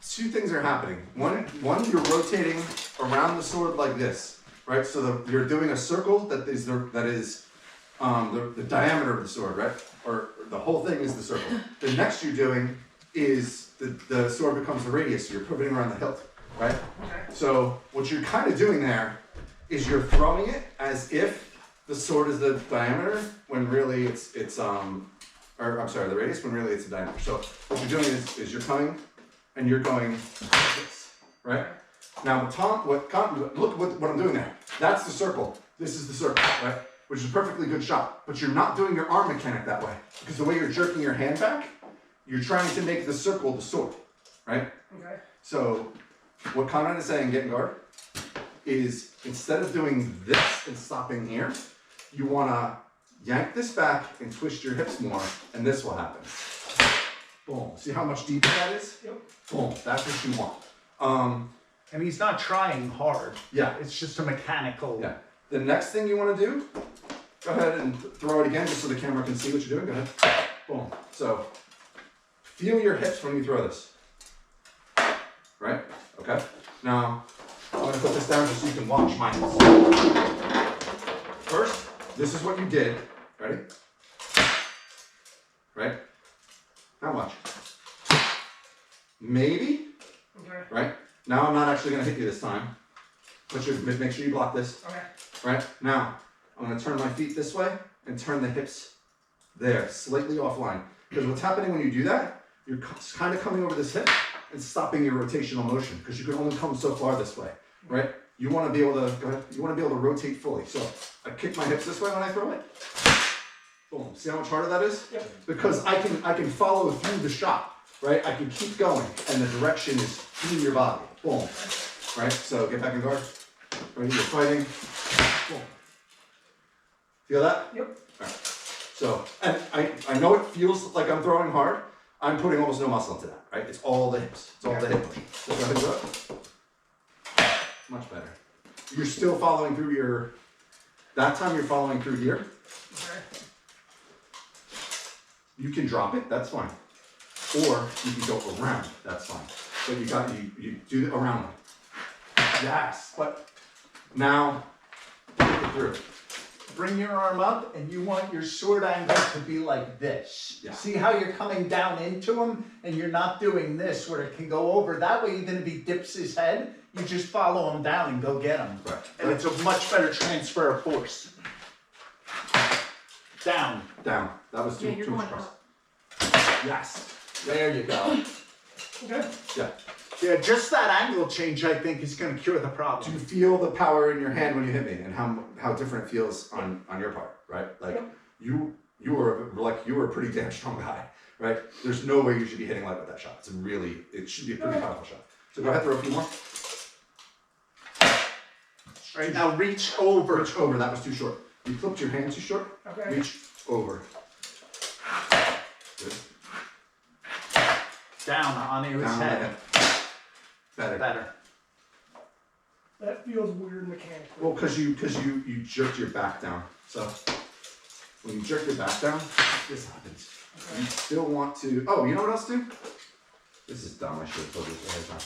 two things are happening. One, you're rotating around the sword like this, right? So you're doing a circle that is the diameter of the sword, right? Or the whole thing is the circle. The next you're doing is the sword becomes the radius, so you're pivoting around the hilt, right? Okay. So what you're kind of doing there is you're throwing it as if the sword is the diameter when really the radius when really it's the diameter. So what you're doing is you're coming and you're going like this, right? Now look what I'm doing there. That's the circle. This is the circle, right? Which is a perfectly good shot. But you're not doing your arm mechanic that way. Because the way you're jerking your hand back, you're trying to make the circle the sword, right? Okay. So what Conrad is saying, get in guard, is instead of doing this and stopping here, you want to yank this back and twist your hips more, and this will happen. Boom. See how much deeper that is? Yep. Boom. That's what you want. And he's not trying hard. Yeah. It's just a mechanical. Yeah. The next thing you want to do, go ahead and throw it again just so the camera can see what you're doing. Go ahead. Boom. So feel your hips when you throw this. Right? Okay. Now, I'm going to put this down just so you can watch mine. First, this is what you did. Ready? Right? Now watch. Maybe. Okay. Right? Now I'm not actually going to hit you this time. Make sure you block this. Okay. Right? Now, I'm going to turn my feet this way and turn the hips there, slightly offline. Because what's happening when you do that, you're kind of coming over this hip and stopping your rotational motion because you can only come so far this way, right? You want to be able to, go ahead, you want to be able to rotate fully. So I kick my hips this way when I throw it. Boom. See how much harder that is? Yep. Because I can follow through the shot, right? I can keep going and the direction is through your body. Boom. Right? So get back in guard. Ready? You're fighting. Boom. Feel that? Yep. All right. So, and I know it feels like I'm throwing hard. I'm putting almost no muscle into that, right? It's all the hips. It's all the hip motion. So go ahead and do it. Much better. You're still following through that time you're following through here. Okay. You can drop it, that's fine. Or you can go around, that's fine. But you do the around one. Yes, but now, get it through. Bring your arm up, and you want your sword angle to be like this. Yeah. See how you're coming down into him, and you're not doing this where it can go over. That way, even if he dips his head, you just follow him down and go get him. Right. And it's a much better transfer of force. Down. Down. That was too You're much going press. up. Yes. There you go. Okay. Yeah. Yeah, just that angle change, I think, is going to cure the Do problem. you feel the power in your hand when you hit me, and how different it feels on your part, right? Like you were a pretty damn strong guy, right? There's no way you should be hitting light with that shot. It should be a pretty powerful shot. So go ahead, throw a few more. Right now, reach over. Reach over. That was too short. You flipped your hand too short. Okay. Reach over. Good. Down on his Down on the head. head. Better. Better. That feels weird mechanically. Well, because you jerked your back down. So when you jerk your back down, this happens. Okay. You still want to. Oh, you know what else to do? This is dumb. I should have told you this ahead of time.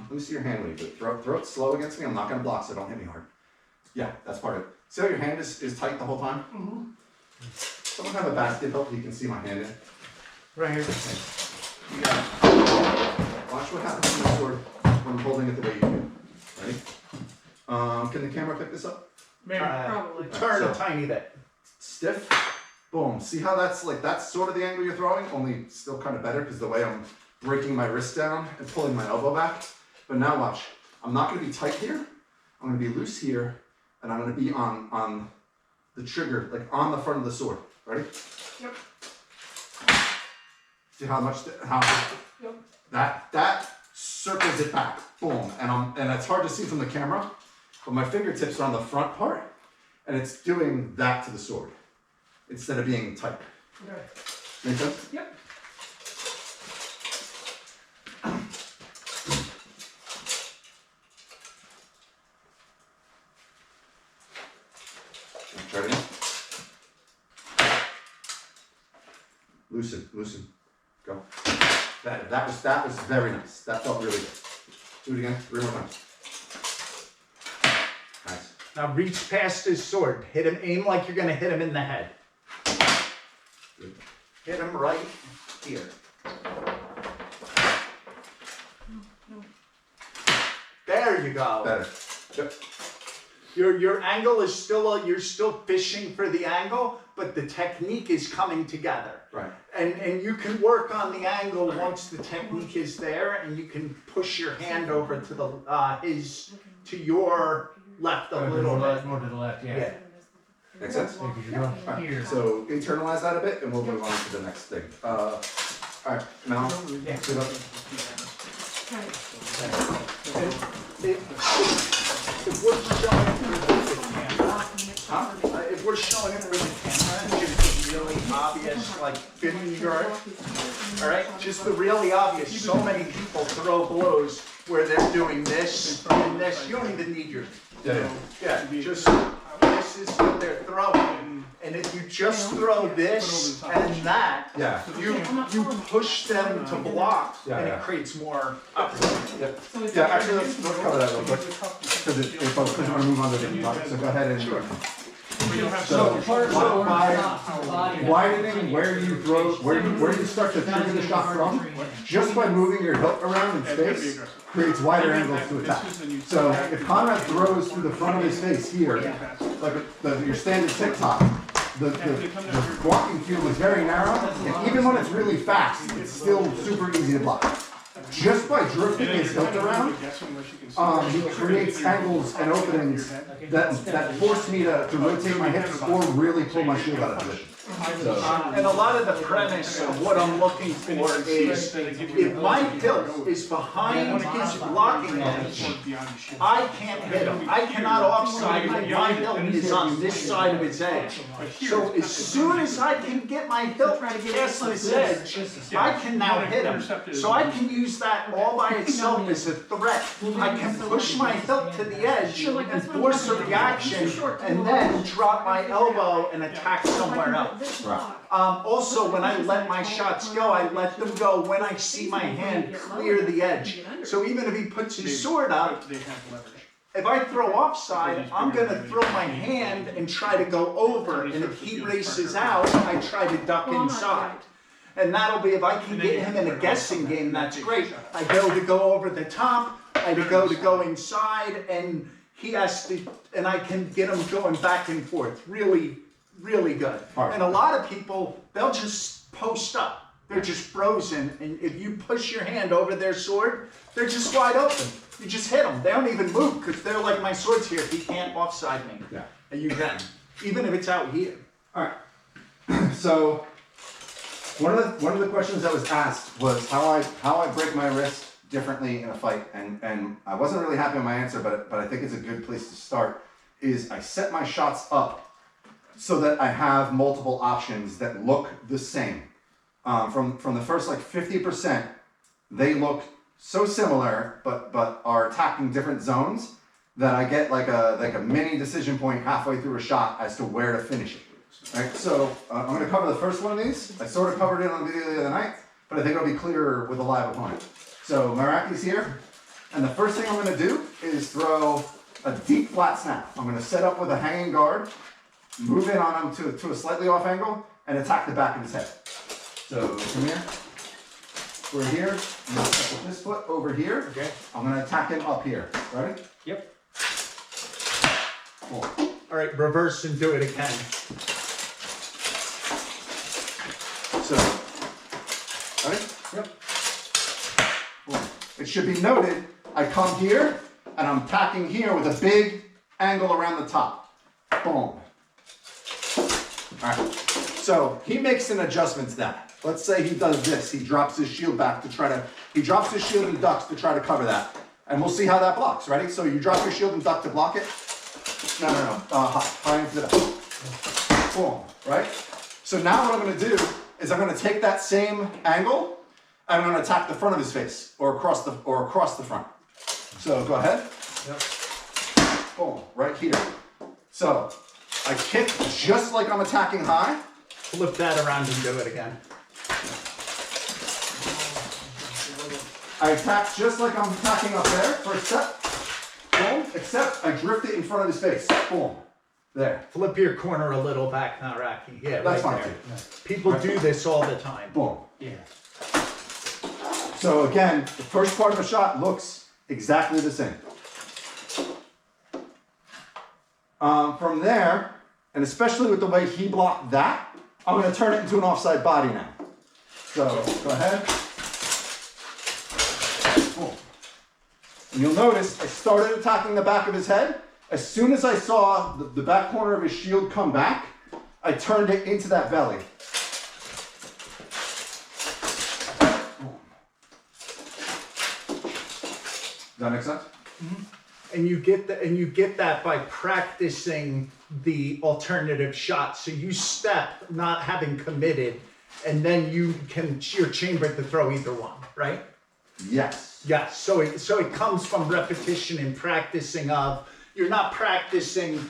Let me see your hand when you do it. Throw it slow against me. I'm not gonna block, so don't hit me hard. Yeah, that's part of it. See how your hand is tight the whole time? Mm-hmm. Someone have a basket help you can see my hand in. Right here. Yeah. Watch what happens to the sword when I'm holding it the way you do. Ready? Can the camera pick this up? Maybe. Probably. Turn So- a tiny bit. Stiff. Boom. See how that's sort of the angle you're throwing, only still kind of better because the way I'm breaking my wrist down and pulling my elbow back. But now watch. I'm not going to be tight here. I'm going to be loose here, and I'm going to be on the trigger, like on the front of the sword. Ready? Yep. See how much Yep. that circles it back. Boom. And it's hard to see from the camera, but my fingertips are on the front part, and it's doing that to the sword instead of being tight. Okay. Make sense? Yep. Try it again. Loosen. Go. Better. better. That was very nice. That felt really good. Do it again, 3 more times. Nice. Now reach past his sword. Hit him, aim like you're gonna hit him in the head. Good. Hit him right here. There you go. Better. Yep. Your angle is still, you're still fishing for the angle, but the technique is coming together. Right. And you can work on the angle once the technique is there, and you can push your hand over to the to your left a little bit. More to the left, yeah. Yeah. Makes sense? Because you're going Alright, here. so internalize that a bit, and we'll move on to the next thing. All right, now Yeah. sit up. If we're showing it through the camera, if we're showing it through the camera, it's really obvious, like finger. All right, just the really obvious. So many people throw blows where they're doing this and this. You don't even need your. Yeah. Yeah, just this is what they're throwing. And if you just throw this and that, Yeah. you push them to block, Yeah, and yeah. it creates more opportunity. Yep. Yeah, actually, let's cover that real quick. Because we're gonna move on to the different topic. So go ahead and. So, by widening where you throw, where you start to trigger the shot from, just by moving your hilt around in space, creates wider angles to attack. So if Conrad throws through the front of his face here, like your standard TikTok, the blocking field is very narrow, and even when it's really fast, it's still super easy to block. Just by drifting his hilt around, he creates angles and openings that force me to rotate my hips or really pull my shield out of position. So, And a lot of the premise of what I'm looking for is, if my hilt is behind his blocking edge, I can't hit him. I cannot offside him. My hilt is on this side of his edge. So as soon as I can get my hilt past this edge, I can now hit him. So I can use that all by itself as a threat. I can push my hilt to the edge and force a reaction, and then drop my elbow and attack somewhere else. right. Also, when I let my shots go, I let them go when I see my hand clear the edge. So even if he puts his sword up, if I throw offside, I'm going to throw my hand and try to go over. And if he races out, I try to duck inside. And that'll be, if I can get him in a guessing game, that's great. I go over the top, I go inside, and he has to, and I can get him going back and forth. Really, really good. Right. And a lot of people, they'll just post up. They're just frozen, and if you push your hand over their sword, they're just wide open. You just hit them. They don't even move because they're like, my sword's here. He can't offside me. Yeah. And you get him, even if it's out here. All right. So one of the questions that was asked was how I break my wrist differently in a fight, and I wasn't really happy with my answer, but I think it's a good place to start. Is I set my shots up so that I have multiple options that look the same. From the first like 50%, they look so similar, but are attacking different zones that I get like a mini decision point halfway through a shot as to where to finish it. Right, so I'm going to cover the first one of these. I sort of covered it on the video the other night, but I think it'll be clearer with a live opponent. So Meraki's here, and the first thing I'm going to do is throw a deep flat snap. I'm going to set up with a hanging guard, move in on him to a slightly off angle, and attack the back of his head. So from here, we're here, I'm going to step with this foot over here. Okay. I'm going to attack him up here. Ready? Yep. Cool. All right, reverse and do it again. So, ready? Yep. Cool. It should be noted, I come here, and I'm attacking here with a big angle around the top. Boom. Alright, so he makes an adjustment to that. Let's say he does this, he drops his shield back he drops his shield and ducks to try to cover that. And we'll see how that blocks, ready? So you drop your shield and duck to block it. No, high into the back. Boom, right? So now what I'm gonna do is I'm gonna take that same angle and I'm gonna attack the front of his face or across the front. So go ahead. Yep. Boom, right here. So I kick just like I'm attacking high. Flip that around and do it again. I attack just like I'm attacking up there, first step, boom, except I drift it in front of his face, boom, there, Flip your corner a little back, not Rocky. Yeah, that's right fine there. too, People do this all the time. boom. Yeah. So again, the first part of the shot looks exactly the same. From there, and especially with the way he blocked that, I'm going to turn it into an offside body now. So go ahead. Boom. And you'll notice I started attacking the back of his head. As soon as I saw the back corner of his shield come back, I turned it into that belly. Does that make sense? And you get that by practicing the alternative shot. So you step not having committed, and then you're chambered to throw either one, right? Yes. Yes. So it comes from repetition and practicing of. You're not practicing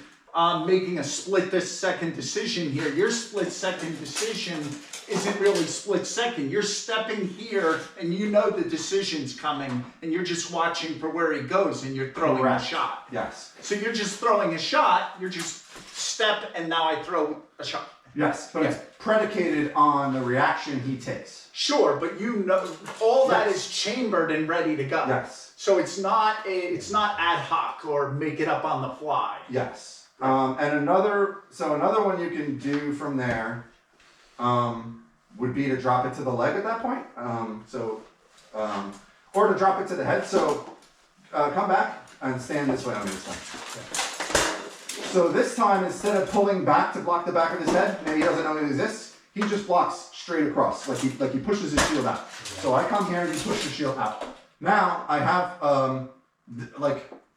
making a split-second decision here. Your split-second decision isn't really split-second. You're stepping here, and you know the decision's coming, and you're just watching for where he goes, and you're throwing Correct. a shot. Yes. So you're just throwing a shot. You're just step, and now I throw a shot. Yes, but it's predicated on the reaction he takes. Sure, but you know all that Yes. is chambered and ready to go. Yes. So it's not ad hoc or make it up on the fly. Yes. And another one you can do from there would be to drop it to the leg at that point. Or to drop it to the head. So come back and stand this way on this one. So this time, instead of pulling back to block the back of his head, and he doesn't know it exists, he just blocks straight across, like he pushes his shield out. So I come here and he pushes the shield out. Now I have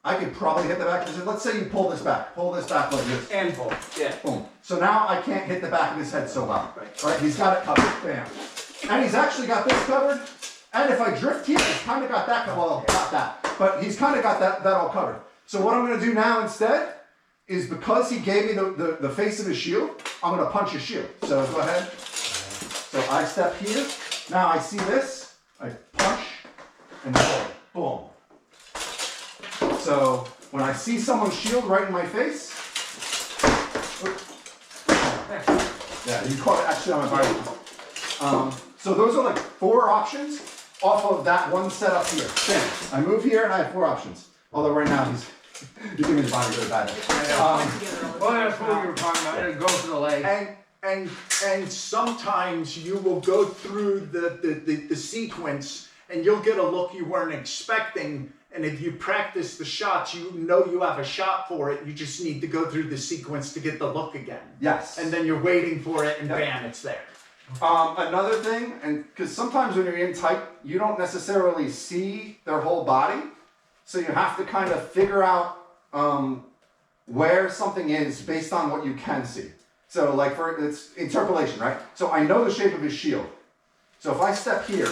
I could probably hit the back of his head. Let's say you pull this back like this. And pull. Yeah. Boom. So now I can't hit the back of his head so well. Right? He's got it covered. Bam. And he's actually got this covered. And if I drift here, he's kind of got that covered. Well, not that. But he's kind of got that all covered. So what I'm going to do now instead is, because he gave me the face of his shield, I'm going to punch his shield. So go ahead. So I step here. Now I see this. I punch and pull. Boom. So when I see someone's shield right in my face, yeah, you caught it actually on my body. So those are like 4 options off of that one setup here. Bam. I move here and I have 4 options. Although right now you're giving me the body really bad. Well, that's what we were talking about. It goes to the leg. And sometimes you will go through the sequence and you'll get a look you weren't expecting. And if you practice the shots, you know you have a shot for it. You just need to go through the sequence to get the look again. Yes. And then you're waiting for it, and bam, it's there. Another thing, and because sometimes when you're in tight, you don't necessarily see their whole body, so you have to kind of figure out where something is based on what you can see. So, like it's interpolation, right? So I know the shape of his shield. So if I step here,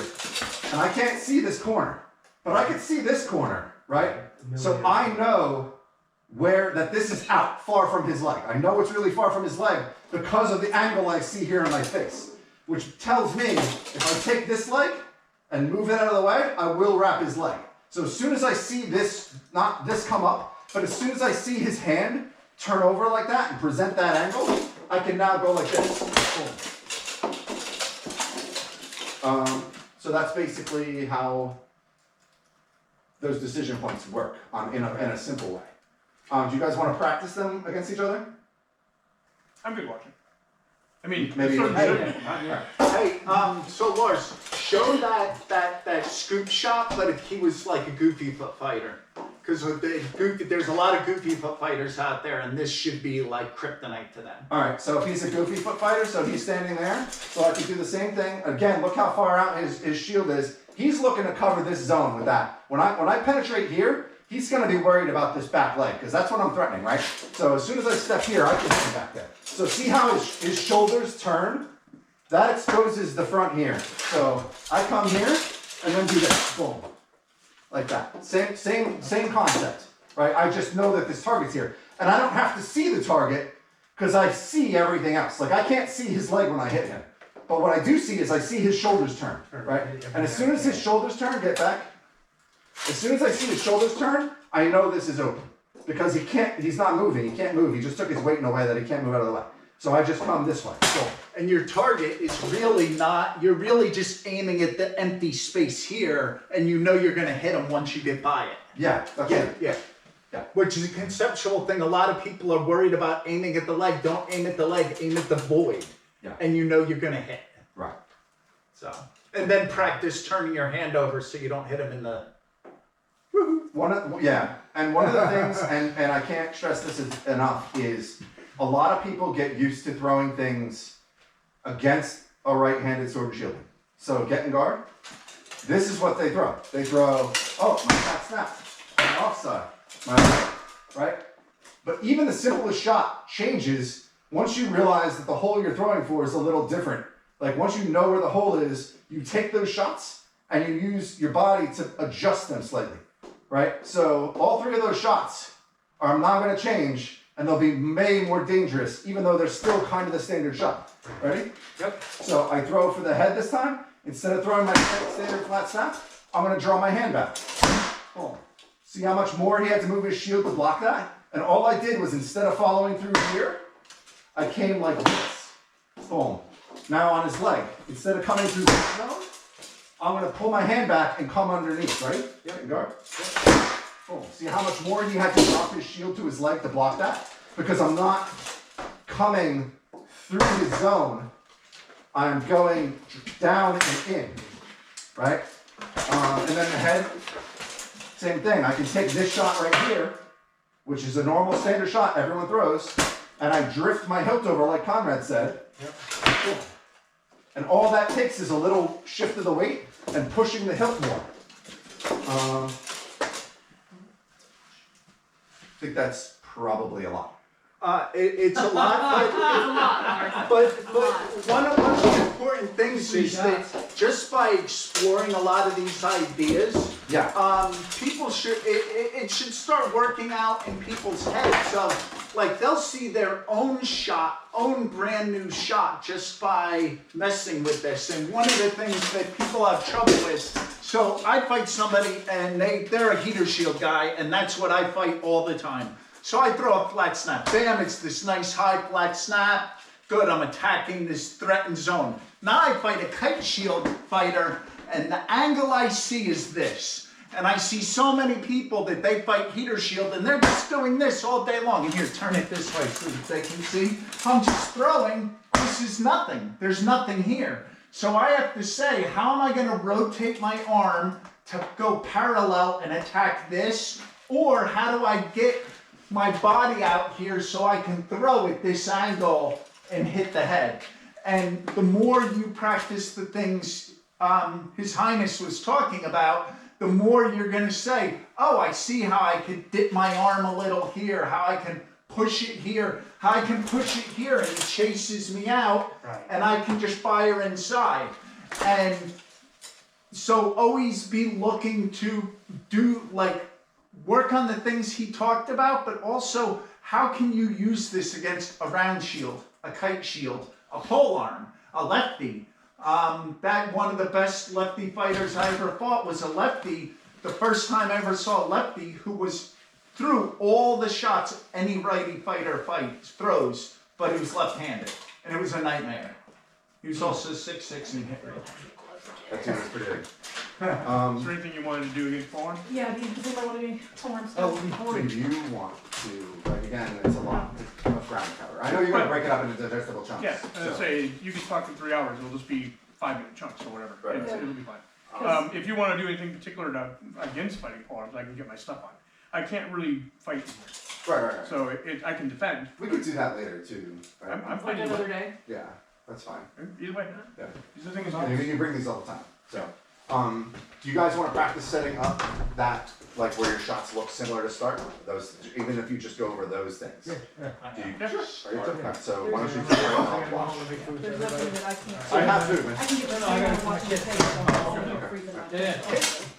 and I can't see this corner, but I can see this corner, right? So I know that this is out, far from his leg. I know it's really far from his leg because of the angle I see here in my face, which tells me if I take this leg and move it out of the way, I will wrap his leg. So as soon as I see this, not this come up, but as soon as I see his hand turn over like that and present that angle, I can now go like this. Boom. So that's basically how those decision points work in a simple way. Do you guys want to practice them against each other? I'm good watching. I mean, Maybe sort of hey, shouldn't. Hey, so Lars, show that scoop shot, but if he was like a goofy foot fighter. Because there's a lot of goofy foot fighters out there, and this should be like kryptonite to them. All right, so if he's a goofy foot fighter, so he's standing there, so I can do the same thing. Again, look how far out his shield is. He's looking to cover this zone with that. When I penetrate here, he's going to be worried about this back leg, because that's what I'm threatening, right? So as soon as I step here, I can hit him back there. So see how his shoulders turn? That exposes the front here. So I come here and then do this, boom, like that. Same concept, right? I just know that this target's here, and I don't have to see the target because I see everything else. Like I can't see his leg when I hit him, but what I do see is I see his shoulders turn, right? And as soon as his shoulders turn, get back. As soon as I see his shoulders turn, I know this is open. Because he's not moving, he can't move. He just took his weight in a way that he can't move out of the way. So I just come this way. So, And your target is really not, you're really just aiming at the empty space here, and you know you're gonna hit him once you get by it. yeah, that's it. Yeah. Yeah. Which is a conceptual thing. A lot of people are worried about aiming at the leg. Don't aim at the leg, aim at the void. Yeah. And you know you're gonna hit. Right. So, and then practice turning your hand over so you don't hit him in the. One of the things, and I can't stress this enough, is a lot of people get used to throwing things against a right-handed sword and shielding. So get in guard. This is what they throw. They throw, oh, my back snap, my offside, my right? But even the simplest shot changes once you realize that the hole you're throwing for is a little different. Like once you know where the hole is, you take those shots and you use your body to adjust them slightly. Right? So all three of those shots are not going to change, and they'll be way more dangerous, even though they're still kind of the standard shot. Ready? Yep. So I throw for the head this time. Instead of throwing my standard flat snap, I'm going to draw my hand back. Boom. See how much more he had to move his shield to block that? And all I did was, instead of following through here, I came like this. Boom. Now on his leg, instead of coming through this zone, I'm going to pull my hand back and come underneath, right? Yep, guard. Yep. Boom. See how much more he had to drop his shield to his leg to block that? Because I'm not coming through his zone. I'm going down and in, right? And then the head, same thing. I can take this shot right here, which is a normal standard shot everyone throws, and I drift my hilt over like Conrad said. Yep. Cool. And all that takes is a little shift of the weight and pushing the hilt more. I think that's probably a lot. It's a lot, but one of the important things is that just by exploring a lot of these ideas, people should it should start working out in people's heads of like they'll see their own shot, own brand new shot just by messing with this. And one of the things that people have trouble with, so I fight somebody and they're a heater shield guy, and that's what I fight all the time. So I throw a flat snap. Bam, it's this nice high flat snap. Good, I'm attacking this threatened zone. Now I fight a kite shield fighter, and the angle I see is this. And I see so many people that they fight heater shield, and they're just doing this all day long. And here, turn it this way so that they can see. I'm just throwing. This is nothing. There's nothing here. So I have to say, how am I going to rotate my arm to go parallel and attack this? Or how do I get my body out here so I can throw at this angle and hit the head? And the more you practice the things His Highness was talking about, the more you're going to say, oh, I see how I could dip my arm a little here, how I can push it here, how I can push it here, and it chases me out, and I can just fire inside. And so always be looking to do, like, work on the things he talked about, but also how can you use this against a round shield, a kite shield, a pole arm, a lefty. That one of the best lefty fighters I ever fought was a lefty. The first time I ever saw a lefty who was threw all the shots any righty fighter throws, but he was left-handed, and it was a nightmare. He was also 6'6" and hit right. That seems pretty big. Is there anything you wanted to do against Farm? Yeah, because they might want to be torn Do you want to, like again, it's a lot of ground cover. I know you're going to break it up into digestible chunks. Yeah, so. say you can talk in 3 hours. It'll just be 5-minute chunks or whatever. Right. It'll be fine. If you want to do anything particular against fighting farms, I can get my stuff on. I can't really fight in here, Right. so I can defend. We could do that later too. Right? I'm like fighting another day. Yeah, that's fine. either way. Yeah. The thing is, And you bring these all the time. So, do you guys want to practice setting up that, like where your shots look similar to start? Those, even if you just go over those things. Do you, okay, so why don't you figure it out? Watch. There's nothing that I can't. I have food, man. I can get my phone and watch the tape. Yeah,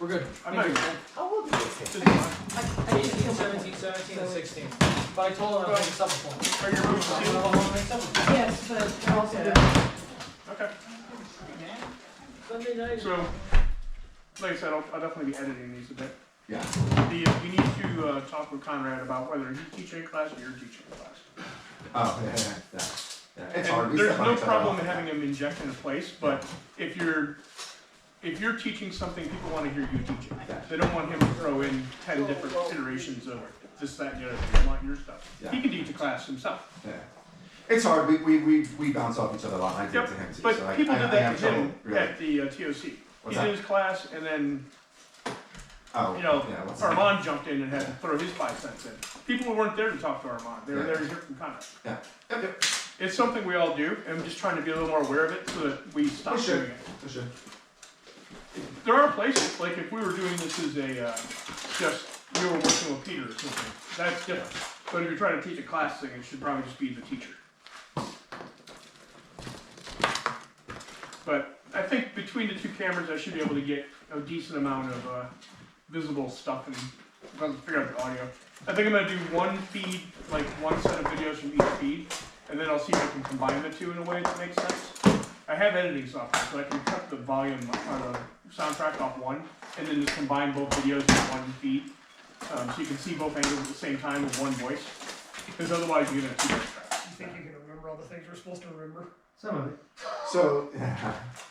we're good. I'm not even. How old are you? I 18, 17, 17, and 16. But I told her I'm making supper for him. Are you moving to Yes, but I also do. Okay. Sunday night. So, like I said, I'll definitely be editing these a bit. Yeah. We need to talk with Conrad about whether he's teaching a class or you're teaching a class. Oh, yeah. Yeah. It's hard. And We there's step on no each other problem all in the having time. them inject in a place, but if you're teaching something, people want to hear you teach it. Yeah. They don't want him to throw in 10 different iterations of this, that, and the other thing. They want your stuff. Yeah. He can teach a class himself. Yeah. It's hard. We bounce off each other a lot. I did Yep. to him too. But so people I did have that to him trouble, really. at the TOC. What's He that? did his class, and then Oh, yeah. What's that? Armand jumped in and had to throw his 5 cents in. People who weren't there to talk to Armand. They were Yeah. there to hear from Conrad. Yeah. Yep. It's something we all do, and I'm just trying to be a little more aware of it so that we stop For sure. doing it. For sure. There are places, like if we were doing this as a, just, we were working with Peter or something, that's different. But if you're trying to teach a class thing, it should probably just be the teacher. But I think between the 2 cameras, I should be able to get a decent amount of visible stuff and figure out the audio. I think I'm gonna do one feed, like one set of videos from each feed, and then I'll see if I can combine the 2 in a way that makes sense. I have editing software, so I can cut the volume or the soundtrack off one, and then just combine both videos in one feed. So you can see both angles at the same time with one voice, because otherwise you're gonna have 2 different tracks. You think you can remember all the things we're supposed to remember? Some of it. So,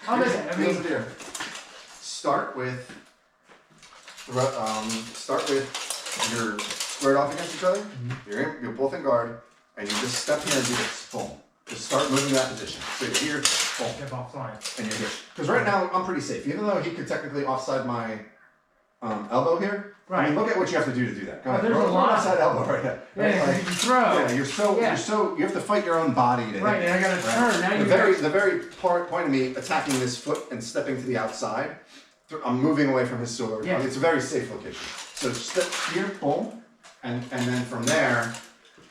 How does it? I mean, here's the deal. Start with your squared off against each other. You're both in guard, and you just step here and do this. Boom. Just start moving to that position. So you're here, boom, step offline. and you're here. Because right now I'm pretty safe, even though he could technically offside my elbow here. I mean, look at what you have to do to do that. Go ahead. there's Throw a lot. offside elbow right here. Yeah, Right, like- you can throw. Yeah, you have to fight your own body to Right, hit. and I gotta turn. Now The very point of me attacking this foot and stepping to the outside, I'm moving away from his sword. Yeah. It's a very safe location. So step here, boom, and then from there,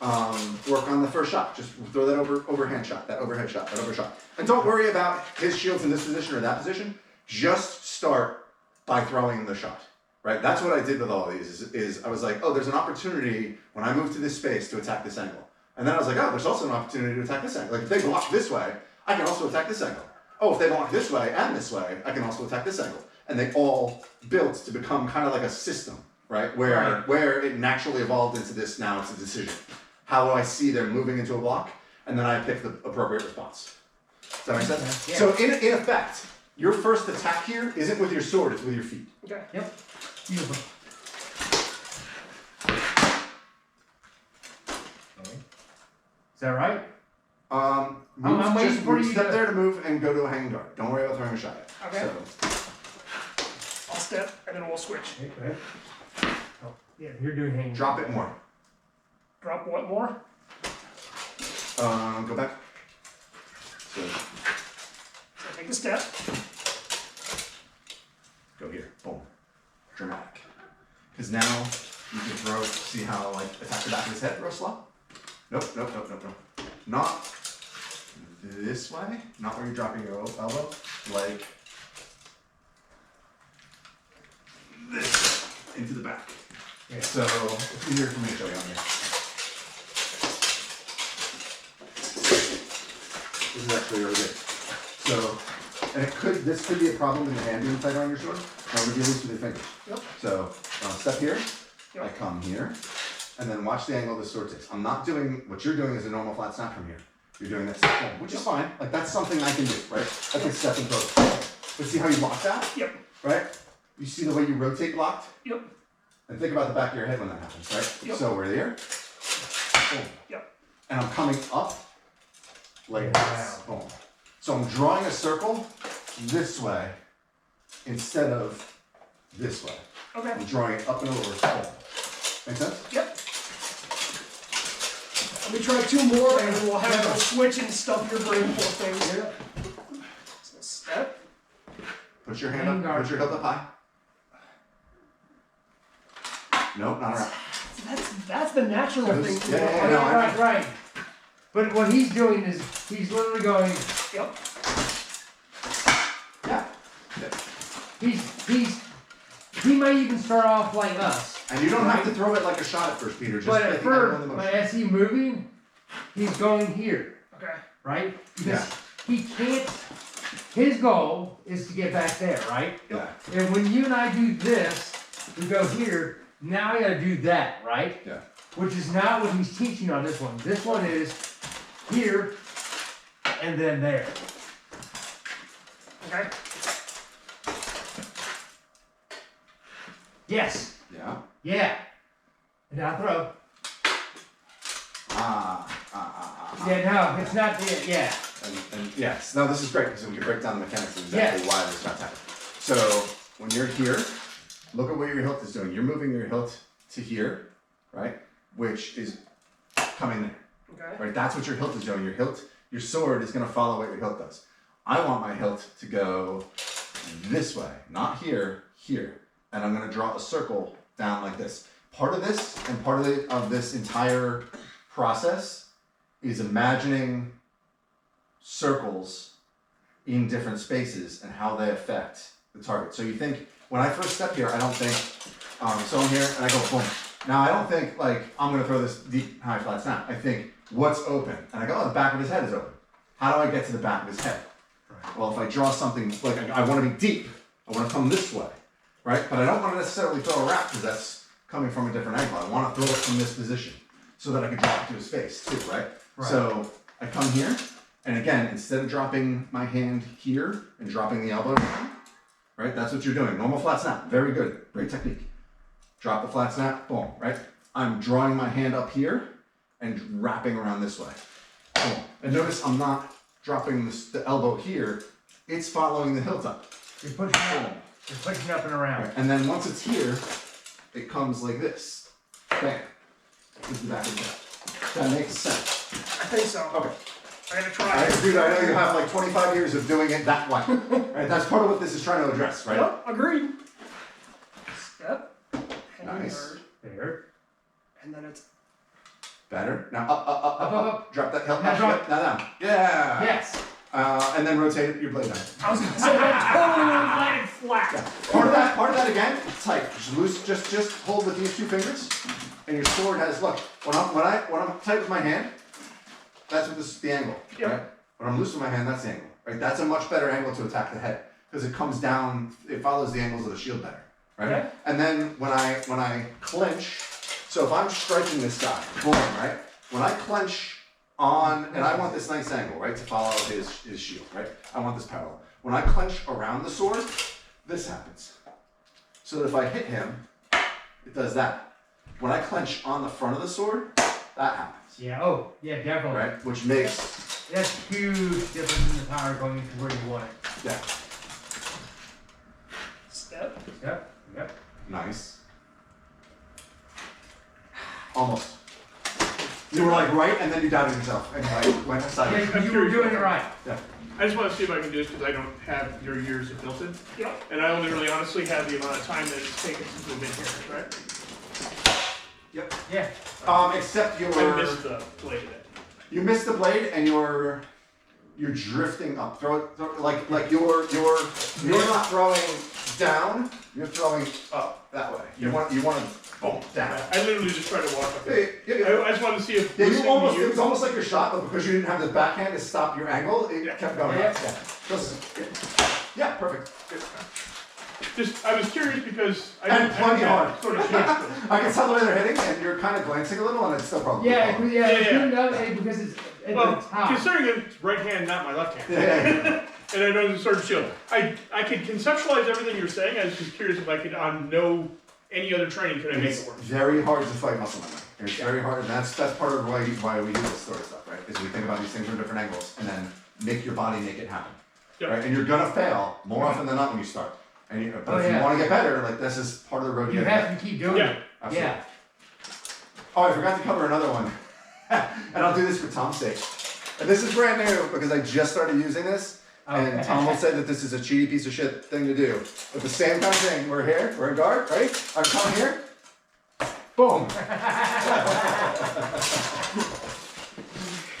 work on the first shot. Just throw that overhead shot. And don't worry about his shields in this position or that position. Just start by throwing the shot. Right? That's what I did with all of these, is I was like, oh, there's an opportunity when I move to this space to attack this angle. And then I was like, oh, there's also an opportunity to attack this angle. Like if they block this way, I can also attack this angle. Oh, if they block this way and this way, I can also attack this angle. And they all built to become kind of like a system, right? Where it naturally evolved into this, now it's a decision. How do I see them moving into a block? And then I pick the appropriate response. Does that make sense? Yeah. So in effect, your first attack here isn't with your sword, it's with your feet. Okay. Yep. Beautiful. Is that right? I'm waiting for you Step to- there to move and go to a hanging guard. Don't worry about throwing a shot yet. Okay. So, I'll step and then we'll switch. Okay, go ahead. Oh, yeah, you're doing hanging. drop it more. Drop what more? Go back. So, So take the step. go here. Boom. Dramatic. Because now you can throw, see how, like, attack the back of his head real slow? Nope. Not this way. Not where you're dropping your elbow. Like this. Into the back. Yeah. So, it's easier for me to show you on here. This is actually really good. So, and this could be a problem in the hand being tight on your sword. I'm gonna do this with your fingers. Yep. So, step here, Yep. I come here, and then watch the angle the sword takes. I'm not doing, what you're doing is a normal flat snap from here. You're doing this, which is fine. Like, that's something I can do, right? I can step and throw. But see how you block that? Yep. Right? You see the way you rotate blocked? Yep. And think about the back of your head when that happens, right? Yep. So we're there. Boom. Yep. And I'm coming up like this. Boom. So I'm drawing a circle this way instead of this way. Okay. I'm drawing it up and over. Boom. Make sense? Yep. Let me try 2 more and then we'll have a switch and stuff your brain for things. Yeah. So step. Put your hand up. Put your hilt up high. Nope, not around. That's the natural thing to do. Yeah, no, I- Right. But what he's doing is he's literally going. Yep. Yeah. He might even start off like us. And you don't have to throw it like a shot at first, Peter. Just But get at the angle first, and the but motion. as he's moving, he's going here, Okay. right? Because he can't. his goal is to get back there, right? Yeah. And when you and I do this, we go here, now I gotta do that, right? Yeah. Which is not what he's teaching on this one. This one is here and then there. Okay. Yes. Yeah. Yeah. And now throw. Yeah, no, it's not the, yeah. And yes, no, this is great because we can break down the mechanics of exactly why this got happening. So when you're here, look at what your hilt is doing. You're moving your hilt to here, right? Which is coming there. Okay. Right? That's what your hilt is doing. Your sword is going to follow what your hilt does. I want my hilt to go this way, not here, here. And I'm going to draw a circle down like this. Part of this and part of this entire process is imagining circles in different spaces and how they affect the target. So you think, when I first step here, I don't think, so I'm here and I go boom. Now I don't think like, I'm gonna throw this deep, high, flat snap. I think, what's open? And I go, oh, the back of his head is open. How do I get to the back of his head? Right. Well, if I draw something, like I wanna be deep, I wanna come this way, right? But I don't wanna necessarily throw a wrap because that's coming from a different angle. I wanna throw it from this position so that I can drop it to his face too, right? So I come here, and again, instead of dropping my hand here and dropping the elbow down, right? That's what you're doing. Normal flat snap, very good, great technique. Drop the flat snap, boom, right? I'm drawing my hand up here and wrapping around this way. Boom. And notice I'm not dropping the elbow here, it's following the hilt up. You're pushing up. You're pushing up and around. Right. And then once it's here, it comes like this. Bam. This is the back of the head. That makes sense. I think so. Okay. I gotta try it. Dude, I know you have like 25 years of doing it that way. Right? That's part of what this is trying to address, right? Yep, agreed. Step. Nice. There. And then it's Better. Now up. Drop that hilt. Now drop. Now down. Yeah. Yes. And then rotate your blade down. I was gonna say that totally landed flat. Yeah. Part of that again, tight. Just loose. Just hold with these two fingers, and your sword has. Look, when I'm tight with my hand, that's what the angle. Yep. Right? When I'm loose with my hand, that's the angle. Right. That's a much better angle to attack the head because it comes down. It follows the angles of the shield better. Right. Okay. And then when I clench, so if I'm striking this guy, boom, right. When I clench on, and I want this nice angle, right, to follow his shield, right? I want this parallel. When I clench around the sword, this happens. So that if I hit him, it does that. When I clench on the front of the sword, that happens. Yeah, oh, yeah, definitely. Right? Which makes... That's huge difference in the power going into where you want it. Yeah. Step. Yep, yep. Nice. Almost. You were like right, and then you doubted yourself, and like went aside. Yeah, because you were doing it right. Yeah. I just want to see if I can do this because I don't have your years of Hilton. Yep. And I only really honestly have the amount of time that it's taken since we've been here, right? Yep. Yeah. Except I missed the blade of it. you missed the blade, and you're drifting up. Throw like you're not throwing down. You're throwing up that way. You want to boom down. I literally just tried to walk up Yeah, there. yeah, yeah. I just wanted to see if Yeah, listening to it was almost like your shot, but because you didn't have the backhand to stop your angle, it kept going Yeah. up. Yeah, perfect. Just, I was curious because I And didn't plunge have hard. sort of chance to. I can tell the way they're hitting, and you're kind of glancing a little, and it's still probably Yeah, wrong. yeah, it's Yeah. good enough because it's at Well, the top. considering it's right hand, not my left hand. Yeah. And I know the sword shield. I could conceptualize everything you're saying. I was just curious if I could, on no any other training, could I make It's it work? very hard to fight muscle memory. It's very hard, and that's part of why we do this sort of stuff, right? Is we think about these things from different angles, and then make your body make it happen, Yep. right? And you're gonna fail more often than not when you start. And but if you yeah. want to get better, like this is part of the road. You to have to keep doing Yeah. it. Absolutely. Yeah. Oh, I forgot to cover another one, and I'll do this for Tom's sake. And this is brand new because I just started using this. And Okay. Tom will say that this is a cheaty piece of shit thing to do. But the same kind of thing, we're here, we're in guard, right? I come here, boom.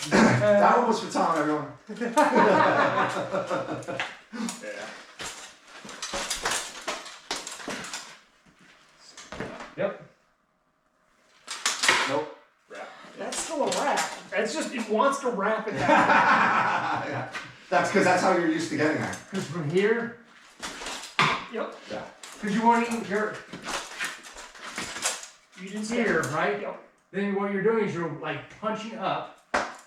That one was for Tom, everyone. Yep. Nope. That's still a wrap. That's just, it wants to wrap it down. Yeah. That's because that's how you're used to getting there. Because from here, Yep. Yeah. because you're wanting your You didn't here, right? Yep. Then what you're doing is you're like punching up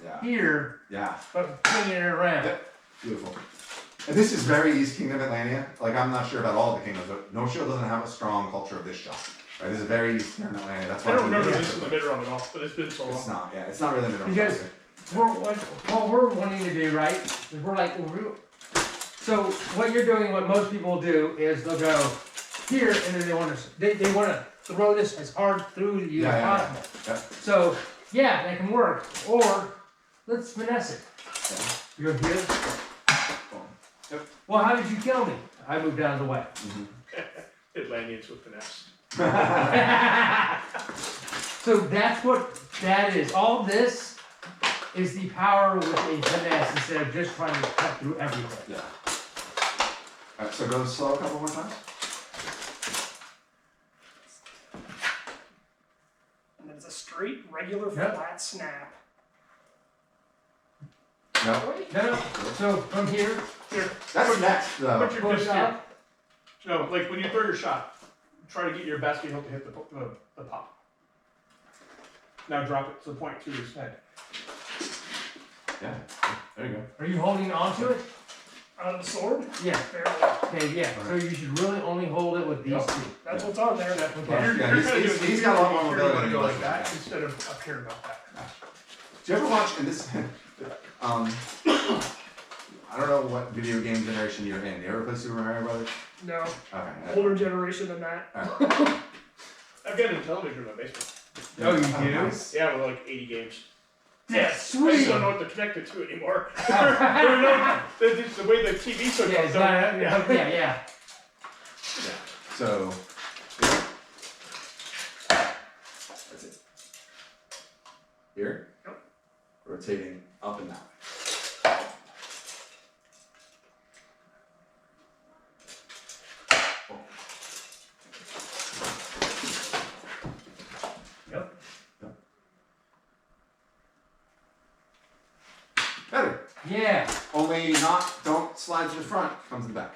Yeah. here, Yeah. but putting it around. Yep. Beautiful. And this is very East Kingdom Atlantia. Like, I'm not sure about all the kingdoms, but No Shield doesn't have a strong culture of this shot. Right? This is very East Kingdom Atlantia. That's why I don't remember it's this in the mid-round at all, but it's been so long. It's not. Yeah. It's not really middle. Because what we're wanting to do, right? Is we're like, so what you're doing, what most people do is they'll go here, and then they want to throw this as hard through you Yeah, as yeah, possible. yeah. So yeah, that can work. Or let's finesse it. You're here. Yep. Well, how did you kill me? I moved out of the way. Atlanteans with finesse. So that's what that is. All this is the power with a finesse instead of just trying to cut through everything. Yeah. Alright, so go slow a couple more times. And then it's a straight, regular, Yep. flat snap. No. No. So from here, Here, That's next, though. put your push fist here. up. No, like when you throw your shot, try to get your basket hook to hit the pop. Now drop it to the point to his head. Yeah. There you go. Are you holding onto it? On the sword? Yeah. Barely. Okay, yeah. So you should really only hold it with these Yep. two. That's what's on there. Okay. You're Yeah, kinda he's doing- got a lot more you're mobility gonna than go you like do. that instead of up here about that. Do you ever watch, and this, I don't know what video game generation you're in. You ever play Super Mario Brothers? No. Okay. Older generation than that. I've got a television in my basement. Oh, you do? Nice. Yeah, with like 80 games. Yeah, I just sweet. don't know what they're connected to anymore. They're not- it's the way the TV's so Yeah, it's not, yeah, yeah. Yeah. So, that's it. Here. Yep. Rotating up and down. Yep. Better. Yeah. Only don't slide to the front, come to the back.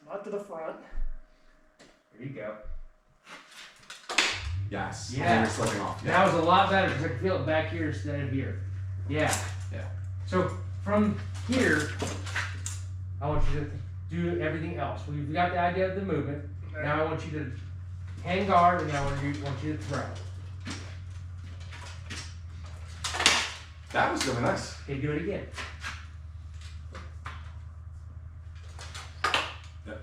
Not to the front. There you go. Yes. Yeah. Only you're slipping off. That was a lot better because I can feel it back here instead of here. Yeah. Yeah. So from here, I want you to do everything else. We've got the idea of the movement. Okay. Now I want you to hang guard, and now I want you to throw. That was really nice. Okay, do it again. Yeah.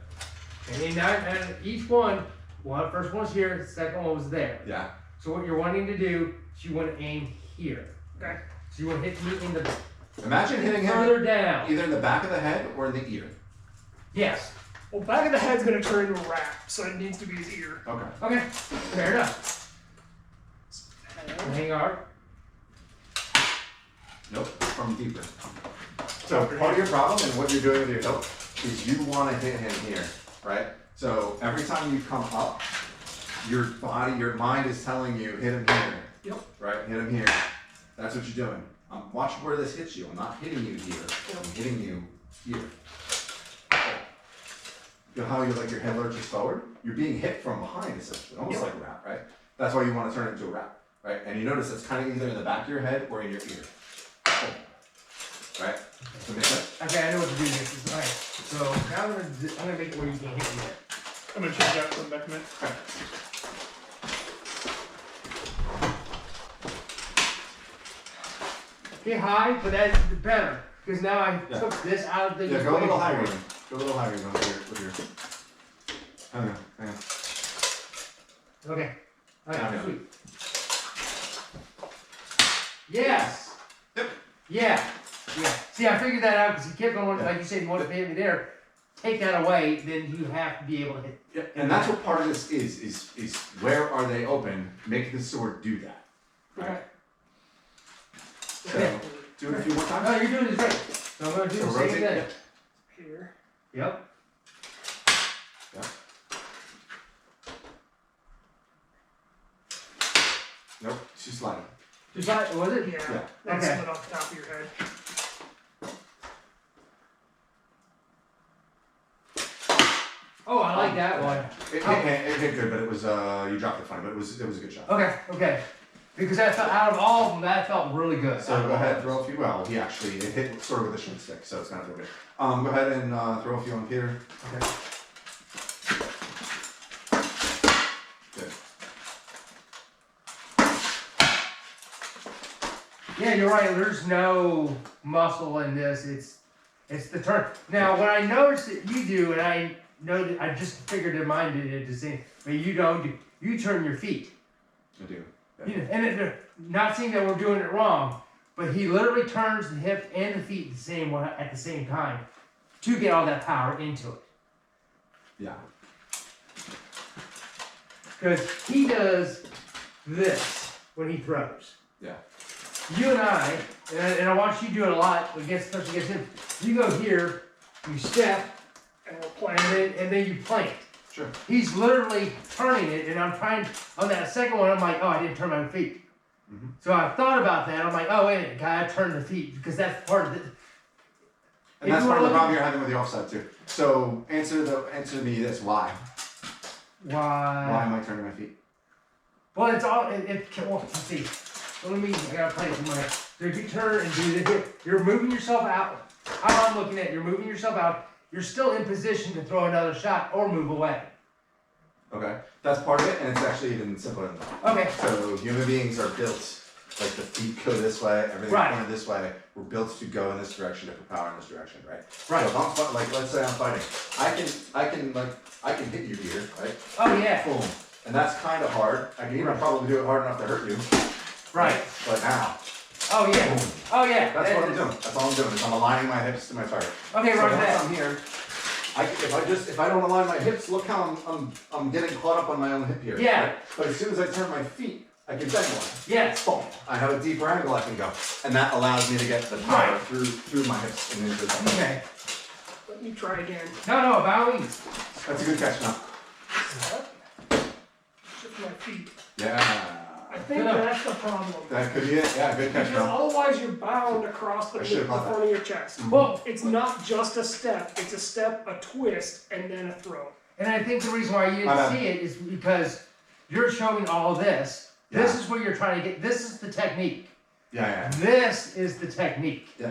And then now, and each one, well, first one's here, the second one was there. Yeah. So what you're wanting to do is you want to aim here. Okay. So you want to hit me in the Imagine hitting him further down. either in the back of the head or in the ear. Yes. Well, back of the head's gonna turn into a wrap, so it needs to be his ear. Okay. Okay. Fair enough. Hang guard. Nope. From deeper. So part of your problem and what you're doing with your hilt is you want to hit him here, right? So every time you come up, your body, your mind is telling you hit him here. Yep. Right? Hit him here. That's what you're doing. Watch where this hits you. I'm not hitting you here. I'm hitting you here. You know how you like your head lurches forward? You're being hit from behind essentially, almost like a wrap, right? That's why you want to turn it into a wrap, right? And you notice it's kind of either in the back of your head or in your ear. Right? Does that make sense? Okay, I know what to do next. Alright. So now I'm gonna make it where you can't hit me there. I'm gonna change that from back a minute. Okay, high, but that's better. Because now I Yeah. took this out of the Yeah, go a little higher equation. even. Go a little higher even with your. Hang on, hang on. Okay. Down, Alright, down. sweet. Yes. Yep. Yeah. Yeah. See, I figured that out because he kept going, like you said, he wanted to hit me there. Take that away, then you have to be able to hit. Yeah, and that's what part of this is where are they open? Make the sword do that. Right? So, do it a few more times. No, you're doing this right. So I'm going to do So the same rotate thing. it. Here. Yep. Nope, she's sliding. Just like, was it? Yeah. Yeah. That's Okay. split off the top of your head. that one. It hit good, but it was you dropped it funny, but it was a good shot. Okay. Because that felt, out of all of them, that felt really good. So go ahead, throw a few. Well, he actually it hit sort of with a shin stick, so it's gonna feel good. Go ahead and throw a few on Peter. Okay. Good. Yeah, you're right. There's no muscle in this. It's the turn. Now, what I noticed that you do, and I know that I just figured that mine did it the same, but you don't do. You turn your feet. I do. You know, and not saying that we're doing it wrong, but he literally turns the hip and the feet the same way at the same time to get all that power into it. Yeah. Because he does this when he throws. Yeah. You and I watch you do it a lot, especially against him. You go here, you step, And we're playing. and then you plant. Sure. He's literally turning it, and I'm trying, on that second one, I'm like, oh, I didn't turn my feet. Mhm. So I thought about that. I'm like, oh, wait a minute, I turned the feet, because that's part of it. And that's part of the problem you're having with the offside too. So answer me this: why? Why am I turning my feet? Well, it's all, well, let's see. So let me, I gotta play it from my, so if you turn and do the hip, you're moving yourself out. How I'm looking at it, you're moving yourself out. You're still in position to throw another shot or move away. Okay, that's part of it, and it's actually even simpler than that. Okay. So human beings are built, like the feet go this way, everything's Right. pointed this way. We're built to go in this direction, to put power in this direction, right? Right. So if I'm like, let's say I'm fighting, I can hit you here, right? Oh, yeah. Boom. And that's kind of hard. I can even probably do it hard enough to hurt you. Right. But now, Oh, yeah. boom. Oh, yeah. That's what I'm doing. That's all I'm doing. Is I'm aligning my hips to my target. Okay, So roger once that. I'm here, if I don't align my hips, look how I'm getting caught up on my own hip here. Yeah. Right? But as soon as I turn my feet, I can bend one. Yes. Boom. I have a deeper angle I can go, and that allows me to get the power Right. through my hips and into the target. Okay. Let me try again. No, by all means. That's a good catch now. Shift my feet. Yeah. I think No. that's the problem. That could be it. Yeah, good catch, Because bro. otherwise you're bound across the I should've caught front of your chest. Well, It's not just a step, it's a step, a twist, and then a throw. and I think the reason why you My didn't bad. see it is because you're showing all this. This Yeah. is what you're trying to get. This is the technique. Yeah. This is the technique. Yeah.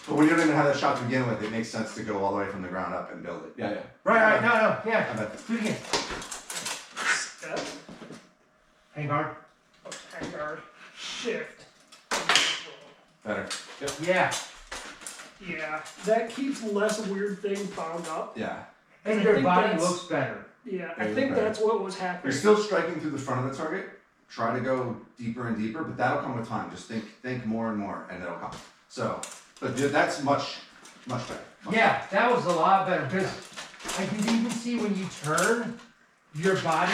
But when you don't even have that shot to begin with, it makes sense to go all the way from the ground up and build it. Yeah. Right, no, yeah. I bet. Do it again. Step, Hang guard. hang guard, shift. Better. Yep. Yeah. Yeah, that keeps less weird thing bound up. Yeah. And I your think body that's- looks better. Yeah, I Yeah, think okay. that's what was happening. You're still striking through the front of the target. Try to go deeper and deeper, but that'll come with time. Just think more and more, and it'll come. So, but that's much better. Yeah, that was a lot better because I can even see when you turn, your body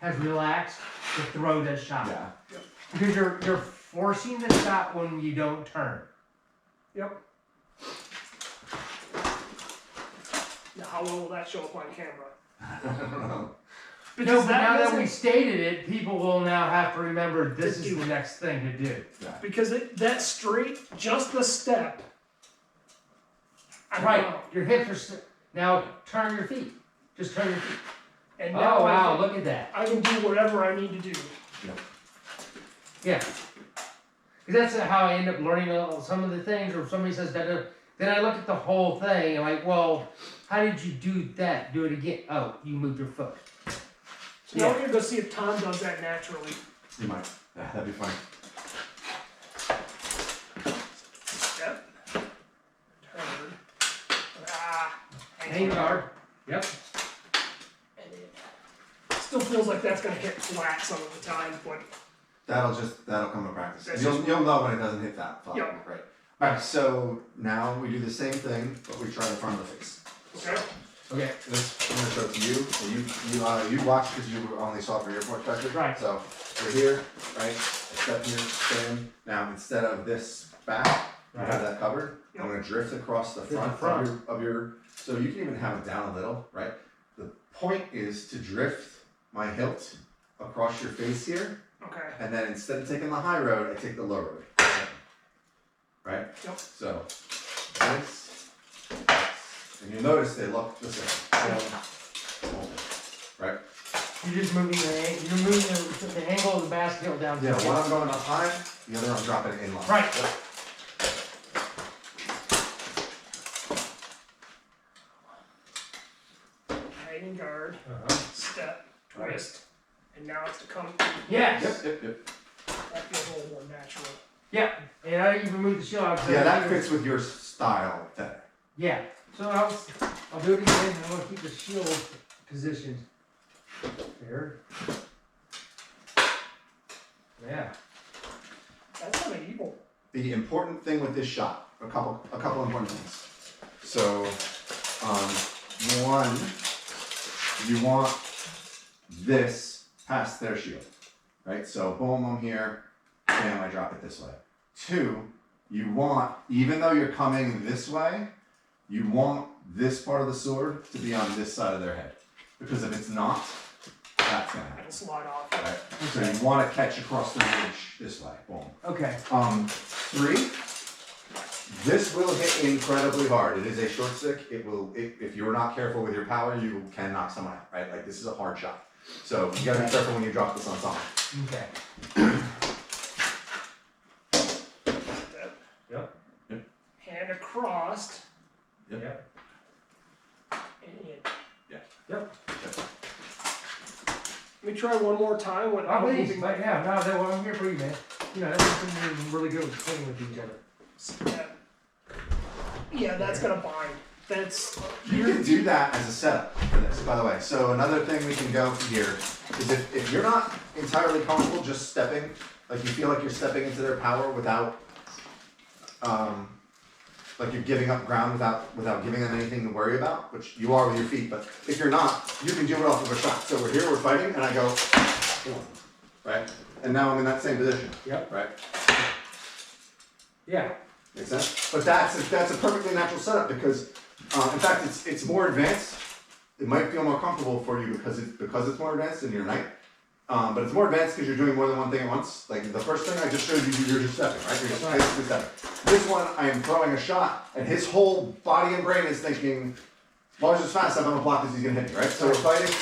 has relaxed to throw that shot. Yeah. Because you're forcing the shot when you don't turn. Yep. Now, how well will that show up on camera? I don't know. No, but now that we doesn't- stated it, people will now have to remember this To is do the it. next thing to do. Because that straight, just the step. I don't Right, know. your hips are, now turn your feet. Just turn your feet. And now Oh wow, I, look at that. I can do whatever I need to do. Yeah. Because that's how I end up learning some of the things, or if somebody says that, then I look at the whole thing and like, well, how did you do that? Do it again. Oh, you moved your foot. So now we're gonna go see if Tom does that naturally. You might. Yeah, that'd be funny. Step. Turn. Hang guard. Yep. And it still feels like that's gonna hit flat some of the time, but That'll come with practice. That's You'll just- know when it doesn't hit that flat. Yep. Right. Alright, so now we do the same thing, but we try the front of the face. okay. Okay. This, I'm gonna show it to you. You watch because you only saw it from your perspective. Right. So we're here, right? Step here, stand. Now instead of this back, you have that covered. I'm gonna drift across the Drift front, the front. of your. So you can even have it down a little, right? The point is to drift my hilt across your face here, Okay. and then instead of taking the high road, I take the low road. Right? Yep. So this. And you'll notice they look the same. So Right? You're just moving you're moving the angle of the basket heel down. Yeah, one I'm going up high, the other I'm dropping it in line. Right. Yep. Hanging guard, step, twist, and now it's to come. Yes. Yep. That feels a little more natural. Yeah. And I even move the shield out. Yeah, that fits with your style better. Yeah. So I'll do it again. I want to keep the shield positioned. There. Yeah. That's kind of evil. The important thing with this shot, a couple important things. So, one, you want this past their shield, right? So boom, I'm here, bam, I drop it this way. Two, you want, even though you're coming this way, you want this part of the sword to be on this side of their head. Because if it's not, that's gonna happen. It'll slide off. Right? So you want to catch across the ridge this way, boom. Okay. Three, this will hit incredibly hard. It is a short stick. It will, if you're not careful with your power, you can knock someone out, right? Like this is a hard shot. So you gotta be careful when you drop this on someone. Okay. Step. Yep. Hand across. Yep. And in. Yep. Let me try one more time when Oh, I'm please. moving But yeah, no, well, I'm here for you, man. You know, that's something you're really good with playing with each other. step. Yeah, that's gonna bind. That's You can do that as a setup for this, by the way. So another thing we can go here is if you're not entirely comfortable just stepping, like you feel like you're stepping into their power without, like you're giving up ground without giving them anything to worry about, which you are with your feet, but if you're not, you can do it off of a shot. So we're here, we're fighting, and I go, right? And now I'm in that same position. Yep. Right? Yeah. Makes sense? But that's a perfectly natural setup because, in fact, it's more advanced. It might feel more comfortable for you because it's more advanced in your knight. But it's more advanced because you're doing more than one thing at once. Like the first thing I just showed you, you're just stepping, right? You're just basically stepping. This one, I am throwing a shot, and his whole body and brain is thinking, Lars is fast, I'm gonna block this, he's gonna hit me, right? So we're fighting,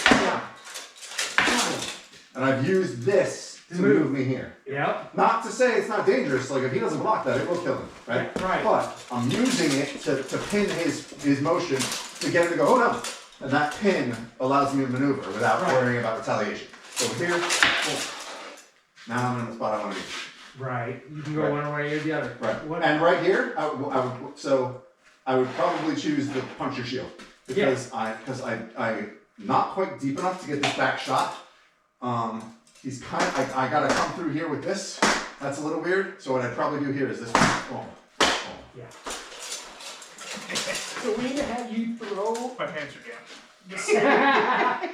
and I've used this to move me here. Yep. Not to say it's not dangerous, like if he doesn't block that, it will kill him, right? Yeah, right. But I'm using it to pin his motion to get him to go, oh no! And that pin allows me to maneuver without worrying about retaliation. So here, boom. Now I'm in the spot I want to be. Right. You can go one way or the other. Right. What? And right here, I would probably choose the puncher shield because I not quite deep enough to get this back shot. He's I gotta come through here with this. That's a little weird. So what I'd probably do here is this one. Yeah. so we need to have you throw My pants are down. the sword.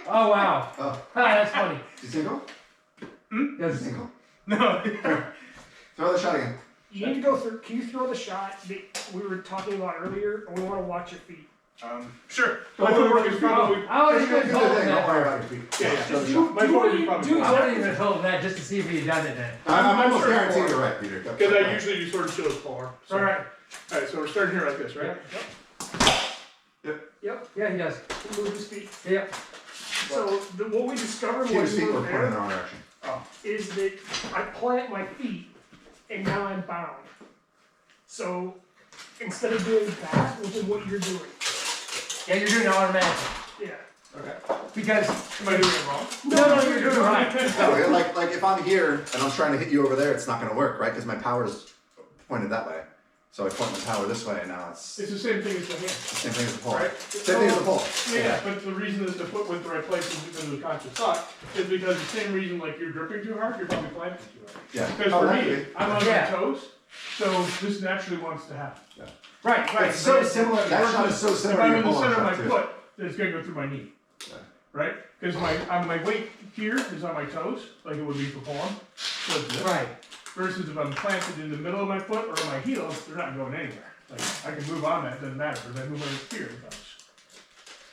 Oh wow. Oh, That's funny. you single? That's Single. No. Throw the shot again. You need to go through. Can you throw the shot that we were talking about earlier? And we want to watch your feet. Sure. Don't My worry footwork about is your probably. I was Just going do to the told him thing. Don't worry that. about your feet. Yeah, yeah. Show the Do- shot. My do footwork what is you- probably. do I fine. wouldn't even told him that just to see if he had done it then. I'm almost sure. guaranteed you're right, Peter. Go. Because I usually do sword and shield far. So. Alright. Alright, so we're starting here like this, right? Yep. Yeah, he does. Move his feet. Yep. So what we discovered Peter's when feet we were were pointing in the there wrong direction. is that I plant my feet and now I'm bound. So instead of doing that, which is what you're doing. Yeah, you're doing it automatically. Yeah. Okay. Because Am I doing it wrong? no, you're doing it right. No, like if I'm here and I'm trying to hit you over there, it's not going to work, right? Because my power's pointed that way. So I point my power this way, and now it's It's the same thing as the hand. the same thing as the pole. Right? Same thing as the pole. Yeah, but the reason is the foot went the right place and because of the conscious thought is because the same reason like you're gripping too hard, you're probably planting too hard. Yeah. Because Oh, for that could me, be. I'm on Yeah. my toes, so this naturally wants to happen. Right, right. It's so similar. That shot is so If similar I'm to in your the pole center of shot my too. foot, then it's gonna go through my knee. Yeah. Right? Because my weight here is on my toes, like it would be for palm. So it's this. Right. Versus if I'm planted in the middle of my foot or my heels, they're not going anywhere. Like I can move on that, it doesn't matter, because I move on here.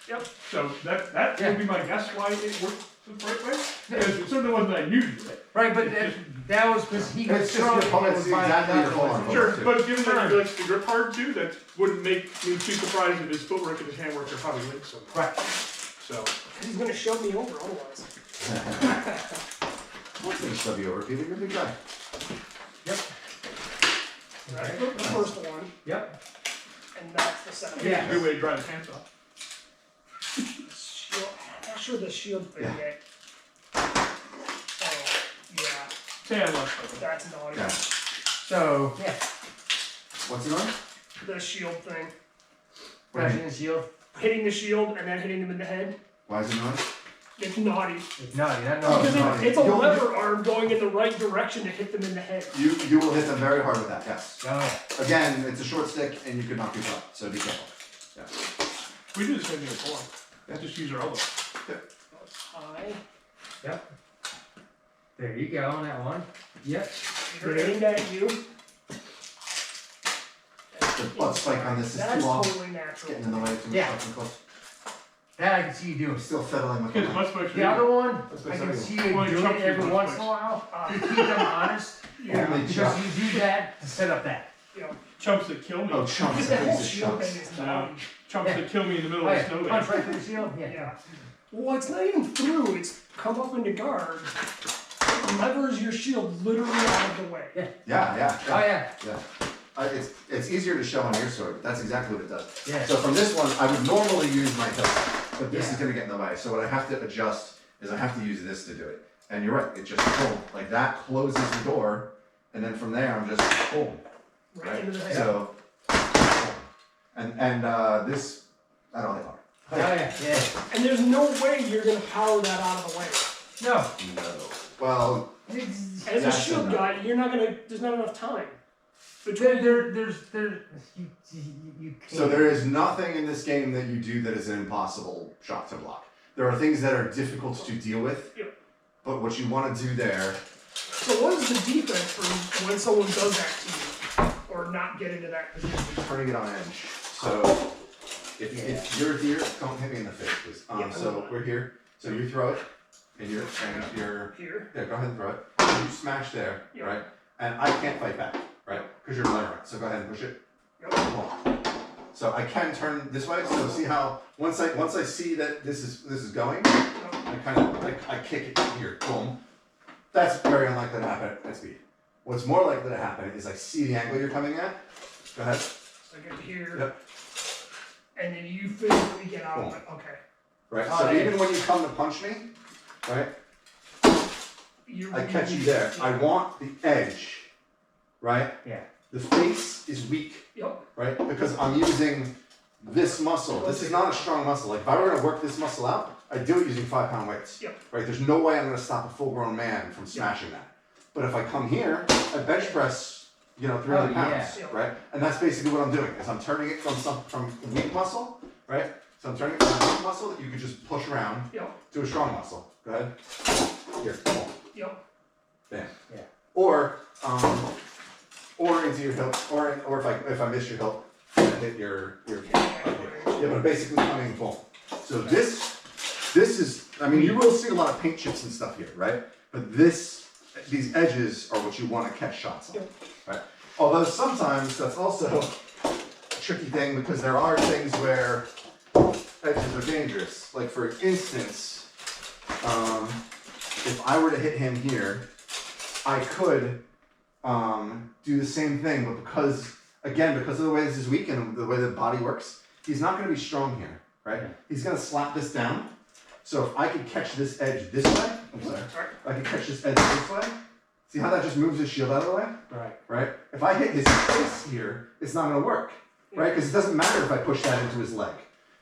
Yep. So that would be my guess why it worked the right way. Because it certainly wasn't that I knew to do it. Right, but that was because he was It's just your strong. pole. It's exactly your pole. Sure, too. but given that he likes to grip hard too, that wouldn't make me too surprised if his footwork and his handwork are probably linked somewhere. Right. So, He's gonna shove me over otherwise. I'm gonna shove you over, Peter. You're a big guy. Yep. Right, the first one, Yep. and that's the second. Yeah. good way to dry the pants off. Shield, not sure the shield thing Yeah. yet. Oh, yeah, Say I love that's naughty. Okay. So, yeah. What's it on? The shield thing. Crashing the shield. Hitting the shield and then hitting him in the head. Why is it on? It's naughty. It's not, you're not Oh, Because knowing. naughty. it's a You'll- lever arm going in the right direction to hit them in the head. You will hit them very hard with that. Yes. Oh, yeah. Again, it's a short stick, and you could knock people out. So be careful. Yeah. We do the same thing before. Yeah. Just use our elbow. High. Yep. There you go on that one. Yep. You're aimed at you. The butt spike on this is That's too long. totally natural. Getting in the way too Yeah. fucking close. That I can see you doing. I'm still fiddling with Because it. much spikes The other one, That's I what can I see do. you Well, doing chunks it is every much once in a place. while to keep them honest. Yeah. Only Because chump. you do that to set up that. Yeah. Chumps that kill me. Oh, chunks. The I whole think it's shield chunks. thing is No. naughty. Chumps Yeah. that kill me in the middle Oh, of yeah. the snow Punch day. right through the shield? Yeah. Yeah. Well, it's not even through. It's come up into guard. It levers your shield literally out of the way. Yeah, yeah. Oh, yeah. Yeah. It's easier to show on your sword, but that's exactly what it does. Yeah. So from this one, I would normally use my hilt, but this is Yeah. gonna get in the way. So what I have to adjust is I have to use this to do it. And you're right, it just boom, like that closes the door, and then from there I'm just boom, Right, right? into the head. So, and this, I don't think hard. Oh, yeah. Yeah. And there's no way you're gonna power that out of the way. No. No. Well, It's, As a That's shield enough. guy, you're not gonna. There's not enough time. Between there's, you can't. so there is nothing in this game that you do that is an impossible shot to block. There are things that are difficult to deal with, Yep. but what you want to do there, So what is the defense for when someone does that to you, or not get into that position? turning it on edge. So if you're here, don't hit me in the face, please. Yeah, So we're here. So you throw it, and you're Here. yeah. Go ahead and throw it. You smash there, Yeah. right? And I can't fight back, right? Because you're levering. So go ahead and push it. Yep. Come on. So I can turn this way. So see how once I see that this is going, I kind of I kick it here. Boom. That's very unlikely to happen at speed. What's more likely to happen is I see the angle you're coming at. Go ahead. So I get to here. Yep. And then you physically get out of it. Okay. Right. Oh, So yeah. even when you come to punch me, right? I catch you there. I want the edge, right? Yeah. The face is weak, Yep. right? Because I'm using this muscle. This is not a strong muscle. Like if I were gonna work this muscle out, I'd do it using 5-pound weights. Yep. Right? There's no way I'm gonna stop a full-grown man from smashing that. But if I come here, I bench press, 300 Oh, pounds, yeah. right? And that's basically what I'm doing. Is I'm turning it from weak muscle, right? So I'm turning it from a weak muscle that you could just push around Yep. to a strong muscle. Go ahead. Here. Come on. Yep. Bam. Yeah. Or into your hilt, or if I miss your hilt, I hit your yeah, but basically coming boom. So this is, I mean, you will see a lot of paint chips and stuff here, right? But these edges are what you want to catch shots on, right? Although sometimes that's also a tricky thing because there are things where edges are dangerous. Like for instance, if I were to hit him here, I could do the same thing, but because of the way this is weak and the way the body works, he's not going to be strong here, right? Yeah. He's going to slap this down. So if I could catch this edge this way, if I could catch this edge this way, see how that just moves his shield out of the way, Right. right? If I hit his face here, it's not going to work, right? Because it doesn't matter if I push that into his leg.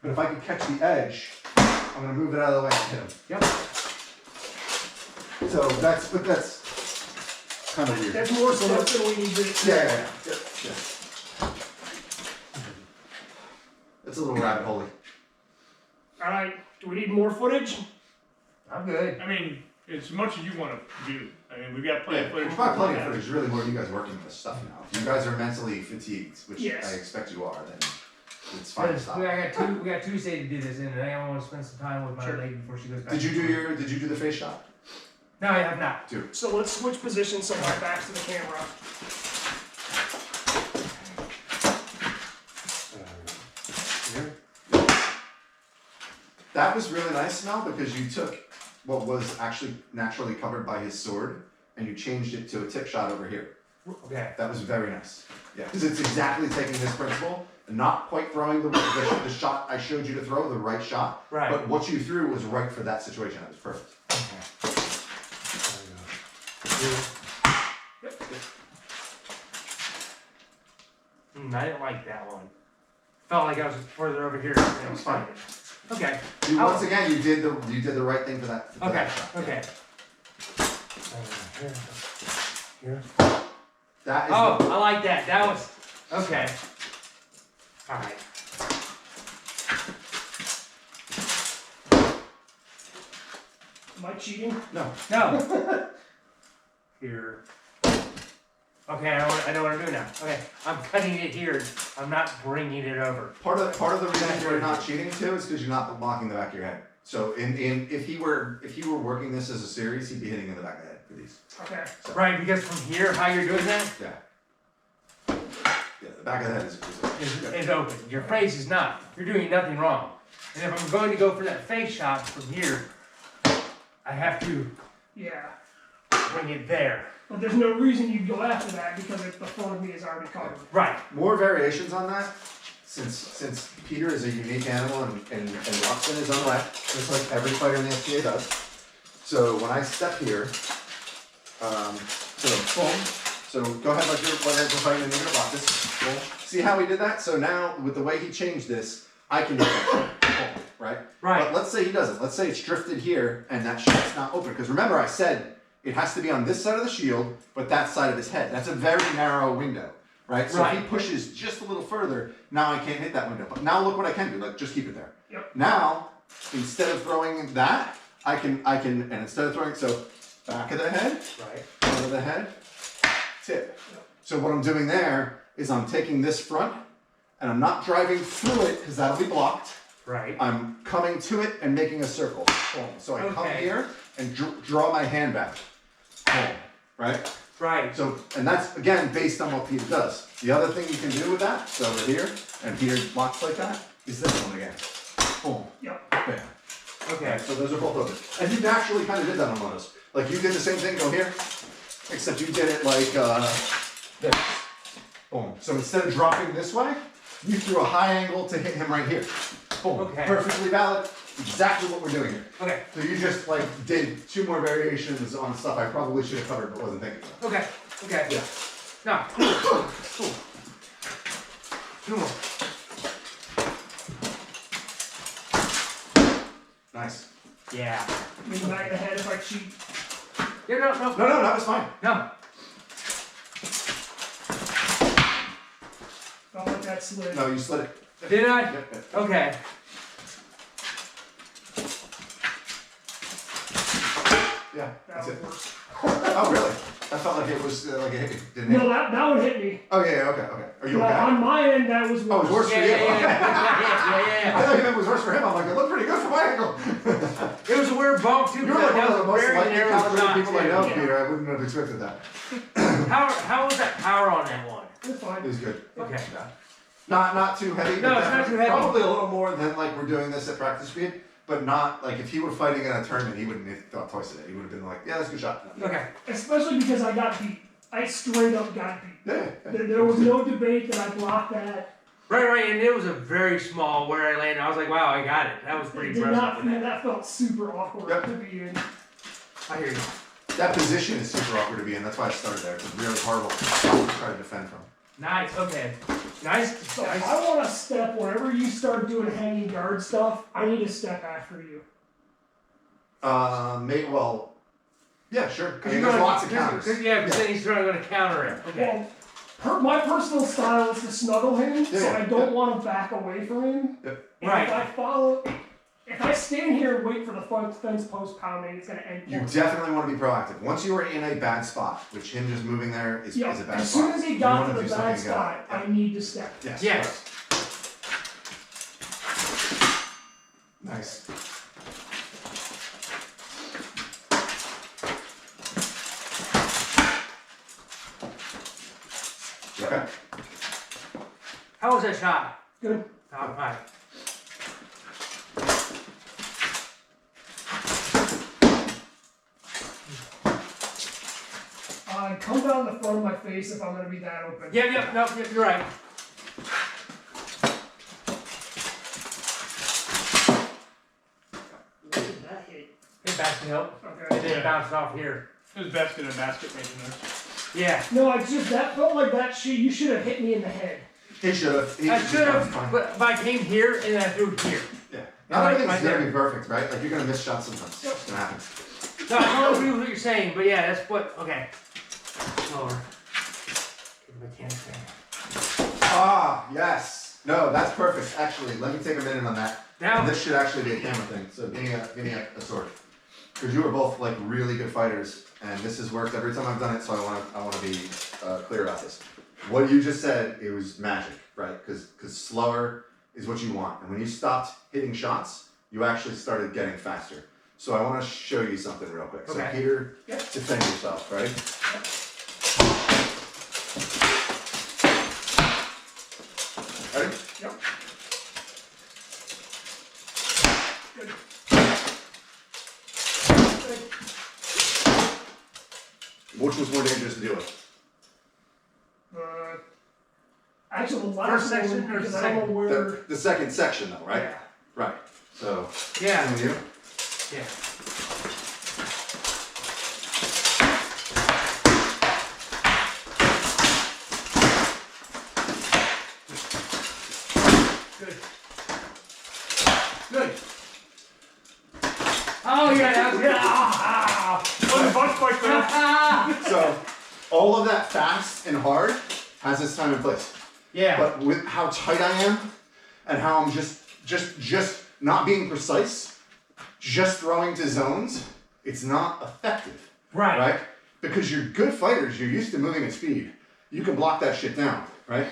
But if I could catch the edge, I'm going to move it out of the way and hit him. Yep. So that's kind of weird. That's more stuff than we need to. Yeah. It's a little rabbit hole. All right. Do we need more footage? I'm good. I mean, as much as you want to do. I mean, we've got plenty of footage. There's probably plenty of footage. Really, more you guys working with this stuff now. If you guys are mentally fatigued, which Yes. I expect you are, then it's fine to Because stop. we got Tuesday to do this, and I want to spend some time with my Sure. lady before she goes back. Did you do the face shot? No, I have not. So let's switch positions so my back's to the camera. Here. That was really nice, Mel, because you took what was actually naturally covered by his sword and you changed it to a tip shot over here. Okay. That was very nice. Yeah, because it's exactly taking this principle and not quite throwing the shot I showed you to throw, the right shot. Right. But what you threw was right for that situation. That was perfect. I didn't like that one. Felt like I was further over here. Than That was fine. Okay. Once again, you did the right thing for that. For Okay. that shot. Okay. Here. That is. Oh, I like that. That was okay. All right. Am I cheating? No. No. Here. Okay, I know what I'm doing now. Okay, I'm cutting it here. I'm not bringing it over. Part of the reason you're not cheating too is because you're not blocking the back of your head. So if he were working this as a series, he'd be hitting in the back of the head for these. Okay. So, Right, because from here, how you're doing that yeah. Yeah, the back of the head is is open. Your face is not. You're doing nothing wrong. And if I'm going to go for that face shot from here, I have to Yeah. bring it there. But there's no reason you'd go after that because the front of me is already covered. Right. more variations on that. Since Peter is a unique animal and walks in his own way, just like every fighter in the SPA does. So when I step here, so boom. So go ahead like you're fighting and you're gonna block this. Boom. See how he did that? So now with the way he changed this, I can do that. Boom, right? Right. But let's say he doesn't. Let's say it's drifted here and that shot's not open. Because remember I said it has to be on this side of the shield, but that side of his head. That's a very narrow window. Right? So if he pushes just a little further, now I can't hit that window. But now look what I can do. Like just keep it there. Yep. Now, instead of throwing that, I can and instead of throwing so back of the head, Right. front of the head, tip. So what I'm doing there is I'm taking this front and I'm not driving through it because that'll be blocked. Right. I'm coming to it and making a circle. Boom. So I come Okay. here and draw my hand back. Boom. Right? Right. So, and that's again based on what Peter does. The other thing you can do with that, so over here, and Peter blocks like that, is this one again. Boom. Yep. Bam. Okay. So those are both open. And you naturally kind of did that on one of those. Like you did the same thing, go here, except you did it like this. Boom. So instead of dropping this way, you threw a high angle to hit him right here. Boom. Okay. Perfectly valid. Exactly what we're doing here. Okay. So you just like did two more variations on stuff I probably should have covered but wasn't thinking of. Okay. Okay. Yeah. Now. Cool. Two more. Nice. Yeah. In the back of the head if I cheat. Yeah. No. No, that was fine. No. Don't let that slid. No, you slid it. Did I? Yep. Okay. Yeah, That that's was it. worse. Oh, really? I felt like it was like it didn't hit. No, that one hit me. Oh, yeah, okay. Are you No, okay? on my end, that was Oh, it was worse. worse for Yeah. you. Yeah. I thought you meant it was worse for him. I'm like, it looked pretty good from my angle. It was a weird bump too. You're like one of the That was most a very lightly narrow calibrated shot, people I too. know, Yeah. Peter. I wouldn't have expected that. How was that power on that one? It's fine. It was good. Okay. Yeah. Not too heavy. No, but it's not too heavy. Probably a little more than like we're doing this at practice speed, but not like if he were fighting in a tournament, he wouldn't have thought twice of it. He would have been like, yeah, that's a good shot. Okay. Especially because I got beat. I straight up got beat. Yeah. There was no debate that I blocked that. Right, and it was a very small where I landed. I was like, wow, I got it. That was pretty It did impressive. not feel, that felt super awkward Yep. to be in. I hear you. That position is super awkward to be in. That's why I started there. It's a really horrible spot to try to defend from. Nice. Okay. Nice. So Nice. if I want to step whenever you start doing hanging guard stuff, I need to step after you. Well, yeah, sure. I Because mean, there's lots of counters. Yeah, because then he's throwing going to counter it. Okay. Well, my personal style is to snuggle him, so Yeah, I don't yeah. want to back away from him. Yep. And Right. if I stand here and wait for the fence post pounding, it's going to end. You for me. definitely want to be proactive. Once you are in a bad spot, which him just moving there is a bad spot. As soon as he You got wanna to do the something bad about it. spot, I need to step. Yes. Yes. Nice. Okay. How was that shot? Good. All right. I come down the front of my face if I'm gonna be that open. Yep, no, you're right. What did that hit? Hit basket help. Okay. And then it bounced off here. It was basket and basket making there. Yeah. No, it's just that felt like that shit. You should have hit me in the head. He should have. I should have, but I came here and I threw it here. Yeah. Not everything's right gonna there. be perfect, right? Like you're gonna miss shots sometimes. It's gonna happen. No, I don't agree with what you're saying, but yeah, that's what, okay. Slower. Get the mechanic thing. Ah, yes. No, that's perfect. Actually, let me take a minute on that. Now, And this should actually be a camera thing. So give me a sword. Because you are both like really good fighters, and this has worked every time I've done it. So I want to be clear about this. What you just said, it was magic, right? Because slower is what you want, and when you stopped hitting shots, you actually started getting faster. So I want to show you something real quick. So Okay. Peter, Yep. defend yourself, right? Ready? Yep. Which was more dangerous to deal with? Actually, the last First section one, or because I don't know where. The second section though, right? Yeah. Right. So, yeah, same with you? yeah. Good. Good. Oh yeah, that was good. Oh, the bunch quite there. So, all of that fast and hard has its time and place. Yeah. But with how tight I am, and how I'm just not being precise, just throwing to zones, it's not effective, Right. right? Because you're good fighters, you're used to moving at speed. You can block that shit down, right?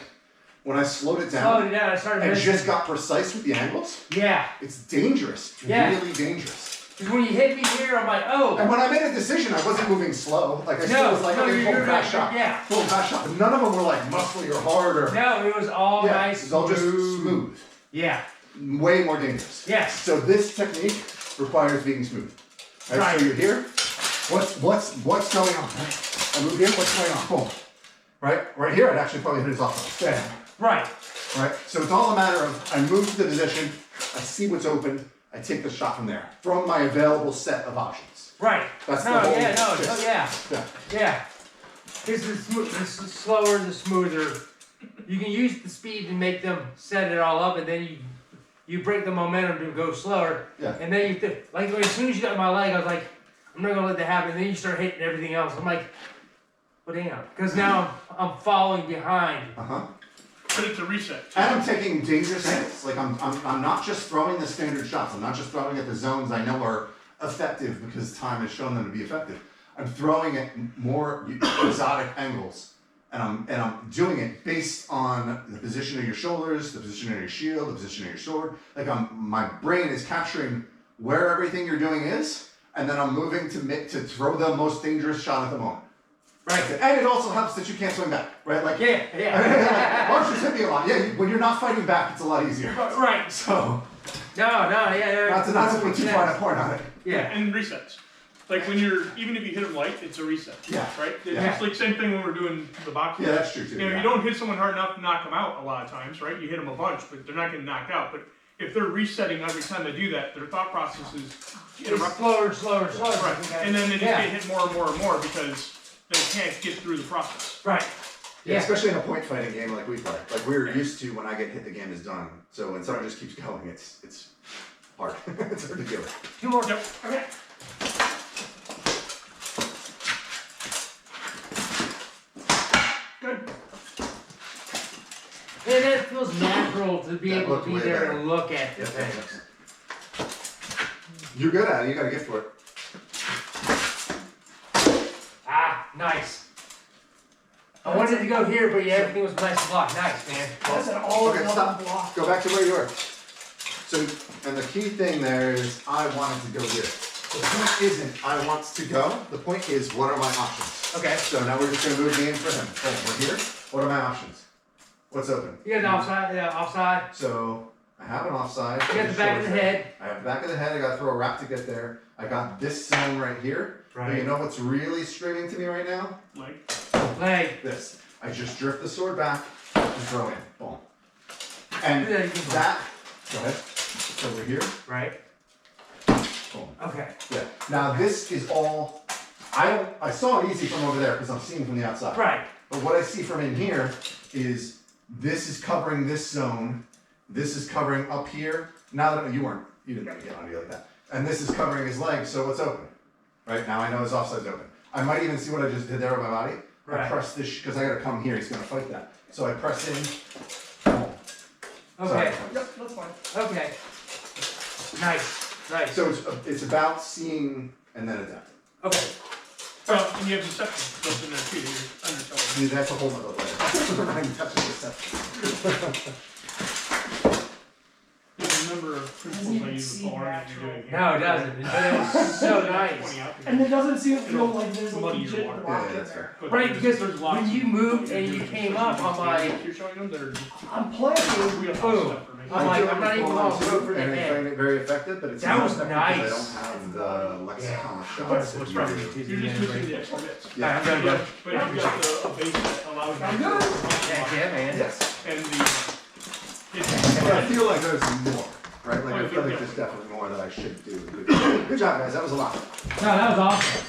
When I slowed it Oh down yeah, I started and missing. just got precise with the angles, Yeah. it's dangerous. It's Yeah. really dangerous. Because when you hit me here, I'm like, oh. And when I made a decision, I wasn't moving slow. Like I still was like, okay, pull fast shot. Yeah. Pull fast shot. But none of them were like muscly or hard or. No, it was all Yeah, nice. it's all just smooth. Yeah. Way more dangerous. Yes. So this technique requires being smooth. Right? Right. So you're here. What's going on? Right? I move here. What's going on? Boom. Right here. I'd actually probably hit his off. Bam. Right. Right. So it's all a matter of I move to the position. I see what's open. I take the shot from there from my available set of options. Right. That's no, the whole yeah, no, gist. oh, yeah. Yeah. Yeah. This is slower, the smoother. You can use the speed to make them set it all up, and then you break the momentum to go slower. Yeah. And then like as soon as you got my leg, I was like, I'm not gonna let that happen. And then you start hitting everything else. I'm like, well, damn, because now I'm falling behind. But it's a reset. And I'm taking dangerous hits. Like I'm not just throwing the standard shots. I'm not just throwing at the zones I know are effective because time has shown them to be effective. I'm throwing at more exotic angles, and I'm doing it based on the position of your shoulders, the position of your shield, the position of your sword. Like my brain is capturing where everything you're doing is, and then I'm moving to throw the most dangerous shot at the moment. Right. And it also helps that you can't swing back, right? Like Yeah. Lars just hit me a lot. Yeah, when you're not fighting back, it's a lot easier. Right. So Yeah. not to put too far a point on it. Yeah. And resets. Like when even if you hit them light, it's a reset. Yeah. Right? It's Yeah. just like same thing when we're doing the boxing. Yeah, that's true too. You know, yeah. you don't hit someone hard enough to knock them out a lot of times, right? You hit them a bunch, but they're not getting knocked out. But if they're resetting every time they do that, their thought process is It's interrupted. slower. Right. And then they just Yeah. get hit more and more and more because they can't get through the process. Right. Yeah, Yeah. especially in a point fighting game like we play. Like we're used to when I get hit, the game is done. So when someone just keeps going, it's hard. It's hard to deal with. Two more. Yep. Okay. Good. And it feels natural to be That able looked to be way there better. and look at the Yeah, things. You're good at it. You got a gift for it. Ah, nice. I wanted to go here, but yeah, everything was nice and blocked. Nice, man. That's an all Okay, in stop. one block. Go back to where you were. So, and the key thing there is I wanted to go here. The point isn't I want to go. The point is what are my options? Okay. So now we're just going to move the game for him. Boom, we're here. What are my options? What's open? You got the offside. Yeah, offside. So I have an offside. You got the back of the head. I have the back of the head. I got to throw a wrap to get there. I got this zone right here. But you know what's really screaming to me right now? Leg. This. I just drift the sword back and throw in. Boom. And that, go ahead. It's over here. Right. Boom. Okay. Yeah. Now this is all, I saw it easy from over there because I'm seeing from the outside. Right. But what I see from in here is this is covering this zone. This is covering up here. Now that you didn't get on you like that. And this is covering his leg, so it's open. Right now I know his offside's open. I might even see what I just did there with my body. Right. I press this because I gotta come here. He's gonna fight that. So I press in. Boom. Okay. Yep, that's fine. Okay. Nice. Nice. So it's about seeing and then adapting. Okay. Well, and you have deception built in there too, you're underselling. See, that's a whole nother layer. I'm touching deception. There's a number of principles I use with Lars that you're doing here. No, it doesn't. It's so nice. And it doesn't seem feel like there's a Muddy your legit water. block Yeah, in that's there. But Right, because there's lots when of- you moved and you came up, I'm like, You're showing them, they're I'm planning. real Boom. stuff for me. I'm like, I'm not even going to go for the And I head. find it very effective, but it's That not was effective nice. because I don't have the lexicon of shots. What's that wrong you with do. you? You're just missing the extra bits. Yeah. I'm done, done. But you've got a base that allows you I'm to. good. Heck yeah, man. Yes. And But I feel like there's more, right? Like Oh, I feel like yeah. there's definitely more that I should do. Good job, guys. That was a lot. No, that was awesome.